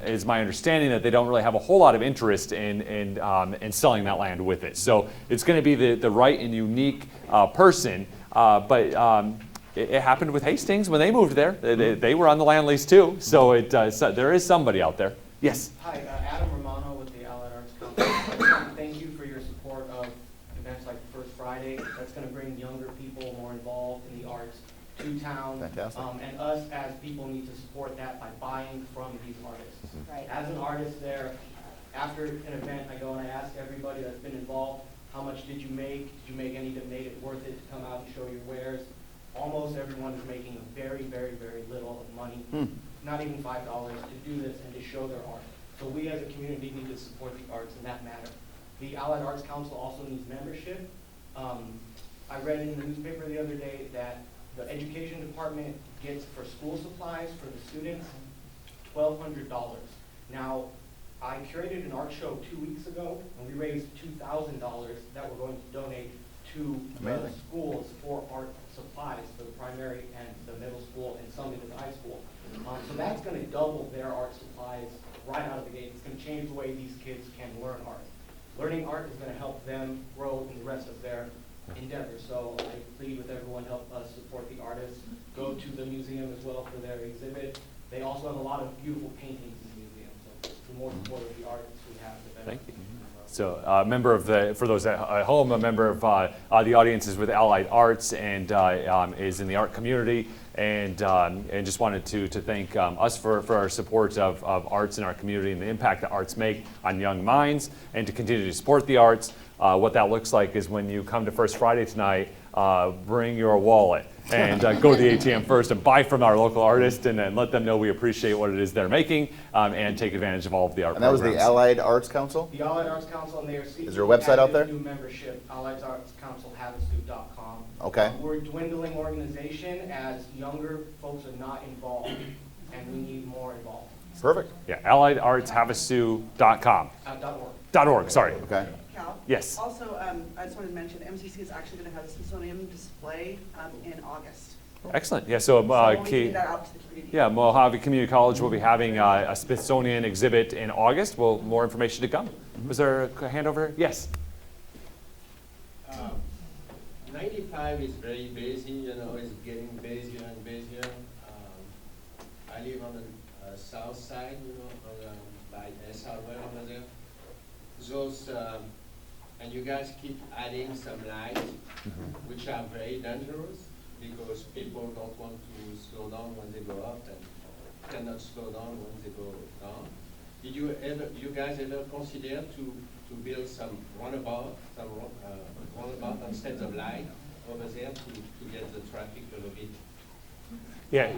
is my understanding that they don't really have a whole lot of interest in selling that land with it. So it's going to be the right and unique person, but it happened with Hastings when they moved there. They were on the land lease too. So there is somebody out there. Yes? Hi, Adam Romano with the Allied Arts Council. Thank you for your support of events like First Friday. That's going to bring younger people more involved in the arts to town. Fantastic. And us as people need to support that by buying from these artists. Right. As an artist there, after an event, I go and I ask everybody that's been involved, how much did you make? Did you make any that made it worth it to come out and show your wares? Almost everyone is making a very, very, very little of money, not even $5 to do this and to show their art. So we as a community need to support the arts in that manner. The Allied Arts Council also needs membership. I read in the newspaper the other day that the education department gets for school supplies for the students $1,200. Now, I curated an art show 2 weeks ago, and we raised $2,000 that we're going to donate to the schools for art supplies for the primary and the middle school and some into the high school. So that's going to double their art supplies right out of the gate. It's going to change the way these kids can learn art. Learning art is going to help them grow in the rest of their endeavors. So I plead with everyone, help us support the artists. Go to the museum as well for their exhibit. They also have a lot of beautiful paintings in the museum. So the more support of the artists we have, the better. Thank you. So a member of for those at home, a member of the audience is with Allied Arts and is in the art community, and just wanted to thank us for our support of arts in our community and the impact that arts make on young minds, and to continue to support the arts. What that looks like is when you come to First Friday tonight, bring your wallet and go to the ATM first and buy from our local artist, and then let them know we appreciate what it is they're making, and take advantage of all of the art And that was programs. the Allied Arts Council? The Allied Arts Council, and they are seeking Is there a website out there? new membership, AlliedArtsCouncilHavasu.com. Okay. We're a dwindling organization as younger folks are not involved, and we need more involved. Perfect. Yeah, AlliedArtsHavasu.com. .org. .org, sorry. Okay. Cal? Yes. Also, I just wanted to mention, MCC is actually going to have a Smithsonian display in August. Excellent. Yeah, so, So we'll get that out to the community. yeah, Mojave Community College will be having a Smithsonian exhibit in August. Well, more information to come. Was there a hand over here? Yes. 95 is very busy, you know, it's getting busier and busier. I live on the south side, you know, by SR over there. Those, and you guys keep adding some lights, which are very dangerous because people don't want to slow down when they go up and cannot slow down when they go down. Did you guys ever consider to build some runabout instead of light over there to get the traffic a little bit? Yeah,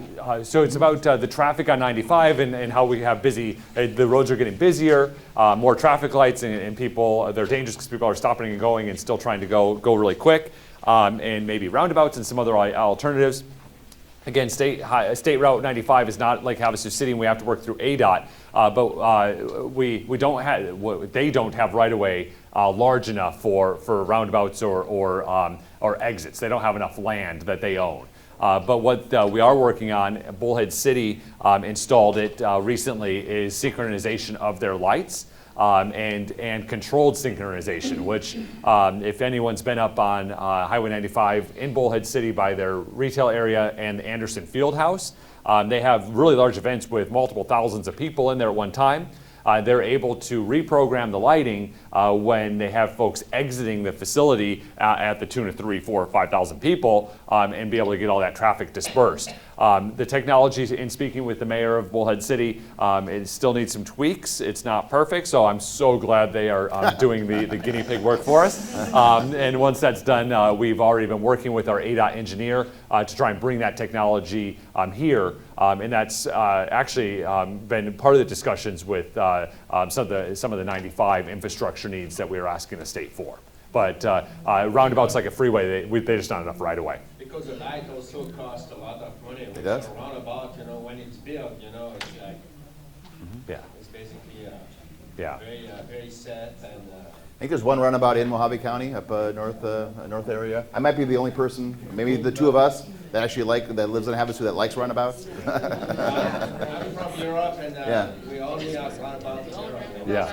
so it's about the traffic on 95 and how we have busy, the roads are getting busier, more traffic lights, and people, they're dangerous because people are stopping and going and still trying to go really quick, and maybe roundabouts and some other alternatives. Again, State Route 95 is not like Havasu City, and we have to work through ADOT, but they don't have right-of-way large enough for roundabouts or exits. They don't have enough land that they own. But what we are working on, Bullhead City installed it recently, is synchronization of their lights and controlled synchronization, which if anyone's been up on Highway 95 in Bullhead City by their retail area and the Anderson Fieldhouse, they have really large events with multiple thousands of people in there at one time. They're able to reprogram the lighting when they have folks exiting the facility at the tune of 3,000, 4,000, 5,000 people, and be able to get all that traffic dispersed. The technology, in speaking with the mayor of Bullhead City, it still needs some tweaks. It's not perfect, so I'm so glad they are doing the guinea pig work for us. And once that's done, we've already been working with our ADOT engineer to try and bring that technology here. And that's actually been part of the discussions with some of the 95 infrastructure needs that we were asking the state for. But roundabouts like a freeway, they just not enough right away. Because the light also costs a lot of money. With does? a roundabout, when it's built, it's like, Yeah. it's basically Yeah. very set and. I think there's one roundabout in Mojave County up north area. I might be the only person, maybe the two of us, that actually that lives in Havasu that likes roundabouts. I'm from Europe and Yeah. we only have roundabouts in Europe. Yeah.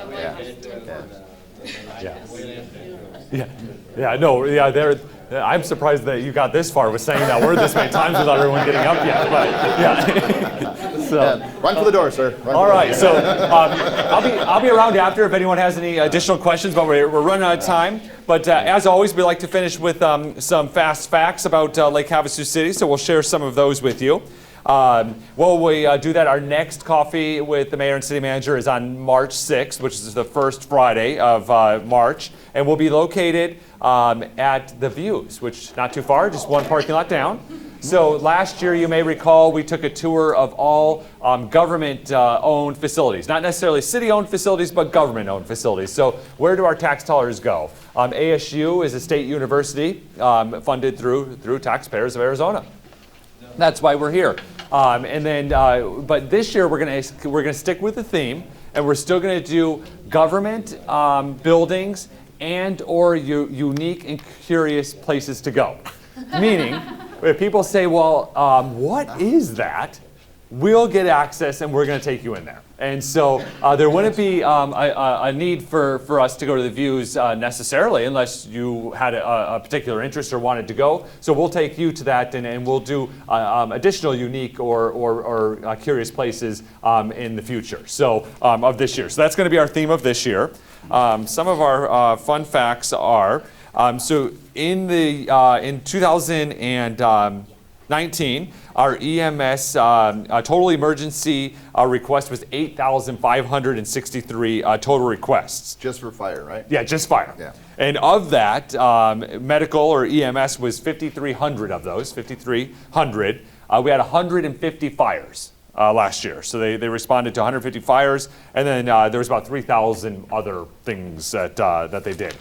I'm surprised that you got this far with saying that word this many times without everyone getting up yet. But yeah. So, run for the door, sir. All right. So I'll be around after if anyone has any additional questions. But we're running out of time. But as always, we like to finish with some fast facts about Lake Havasu City. So we'll share some of those with you. We do that. Our next coffee with the mayor and city manager is on March 6th, which is the first Friday of March. And we'll be located at the Views, which not too far, just one parking lot down. So last year, you may recall, we took a tour of all government-owned facilities. Not necessarily city-owned facilities, but government-owned facilities. So where do our tax dollars go? ASU is a state university funded through taxpayers of Arizona. That's why we're here. But this year we're gonna stick with the theme, and we're still gonna do government buildings and/or unique and curious places to go. Meaning, if people say, "Well, what is that?" We'll get access, and we're going to take you in there. And so there wouldn't be a need for us to go to the Views necessarily, unless you had a particular interest or wanted to go. So we'll take you to that, and we'll do additional unique or curious places in the future. So of this year. So that's going to be our theme of this year. Some of our fun facts are so in 2019. Our EMS total emergency request was 8,563 total requests. Just for fire, right? Yeah, just fire. Yeah. And of that, medical or EMS was 5,300 of those, 5,300. We had 150 fires last year. So they responded to 150 fires, and then there was about 3,000 other things that they did.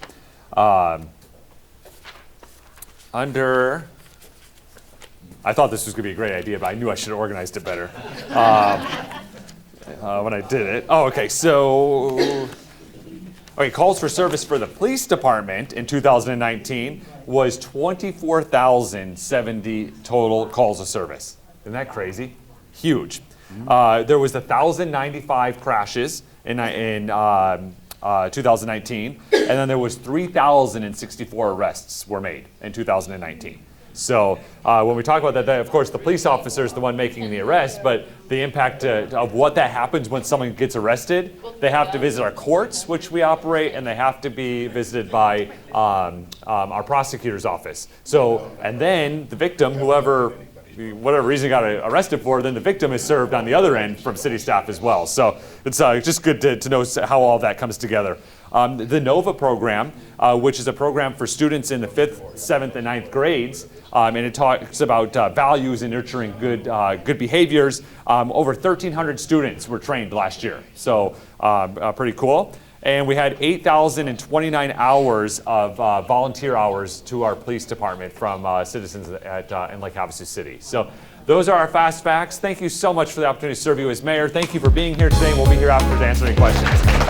I thought this was going to be a great idea, but I knew I should have organized it better when I did it. Oh, okay. So, calls for service for the police department in 2019 was 24,070 total calls of service. Isn't that crazy? Huge. There was 1,095 crashes in 2019, and then there was 3,064 arrests were made in 2019. So when we talk about that, of course, the police officer is the one making the arrest, but the impact of what that happens when someone gets arrested, they have to visit our courts, which we operate, and they have to be visited by our prosecutor's office. So, and then the victim, whatever reason got arrested for, then the victim is served on the other end from city staff as well. So it's just good to know how all that comes together. The NOVA program, which is a program for students in the 5th, 7th, and 9th grades, and it talks about values and nurturing good behaviors. Over 1,300 students were trained last year, so pretty cool. And we had 8,029 hours of volunteer hours to our police department from citizens in Lake Havasu City. So those are our fast facts. Thank you so much for the opportunity to serve you as mayor. Thank you for being here today, and we'll be here after to answer any questions.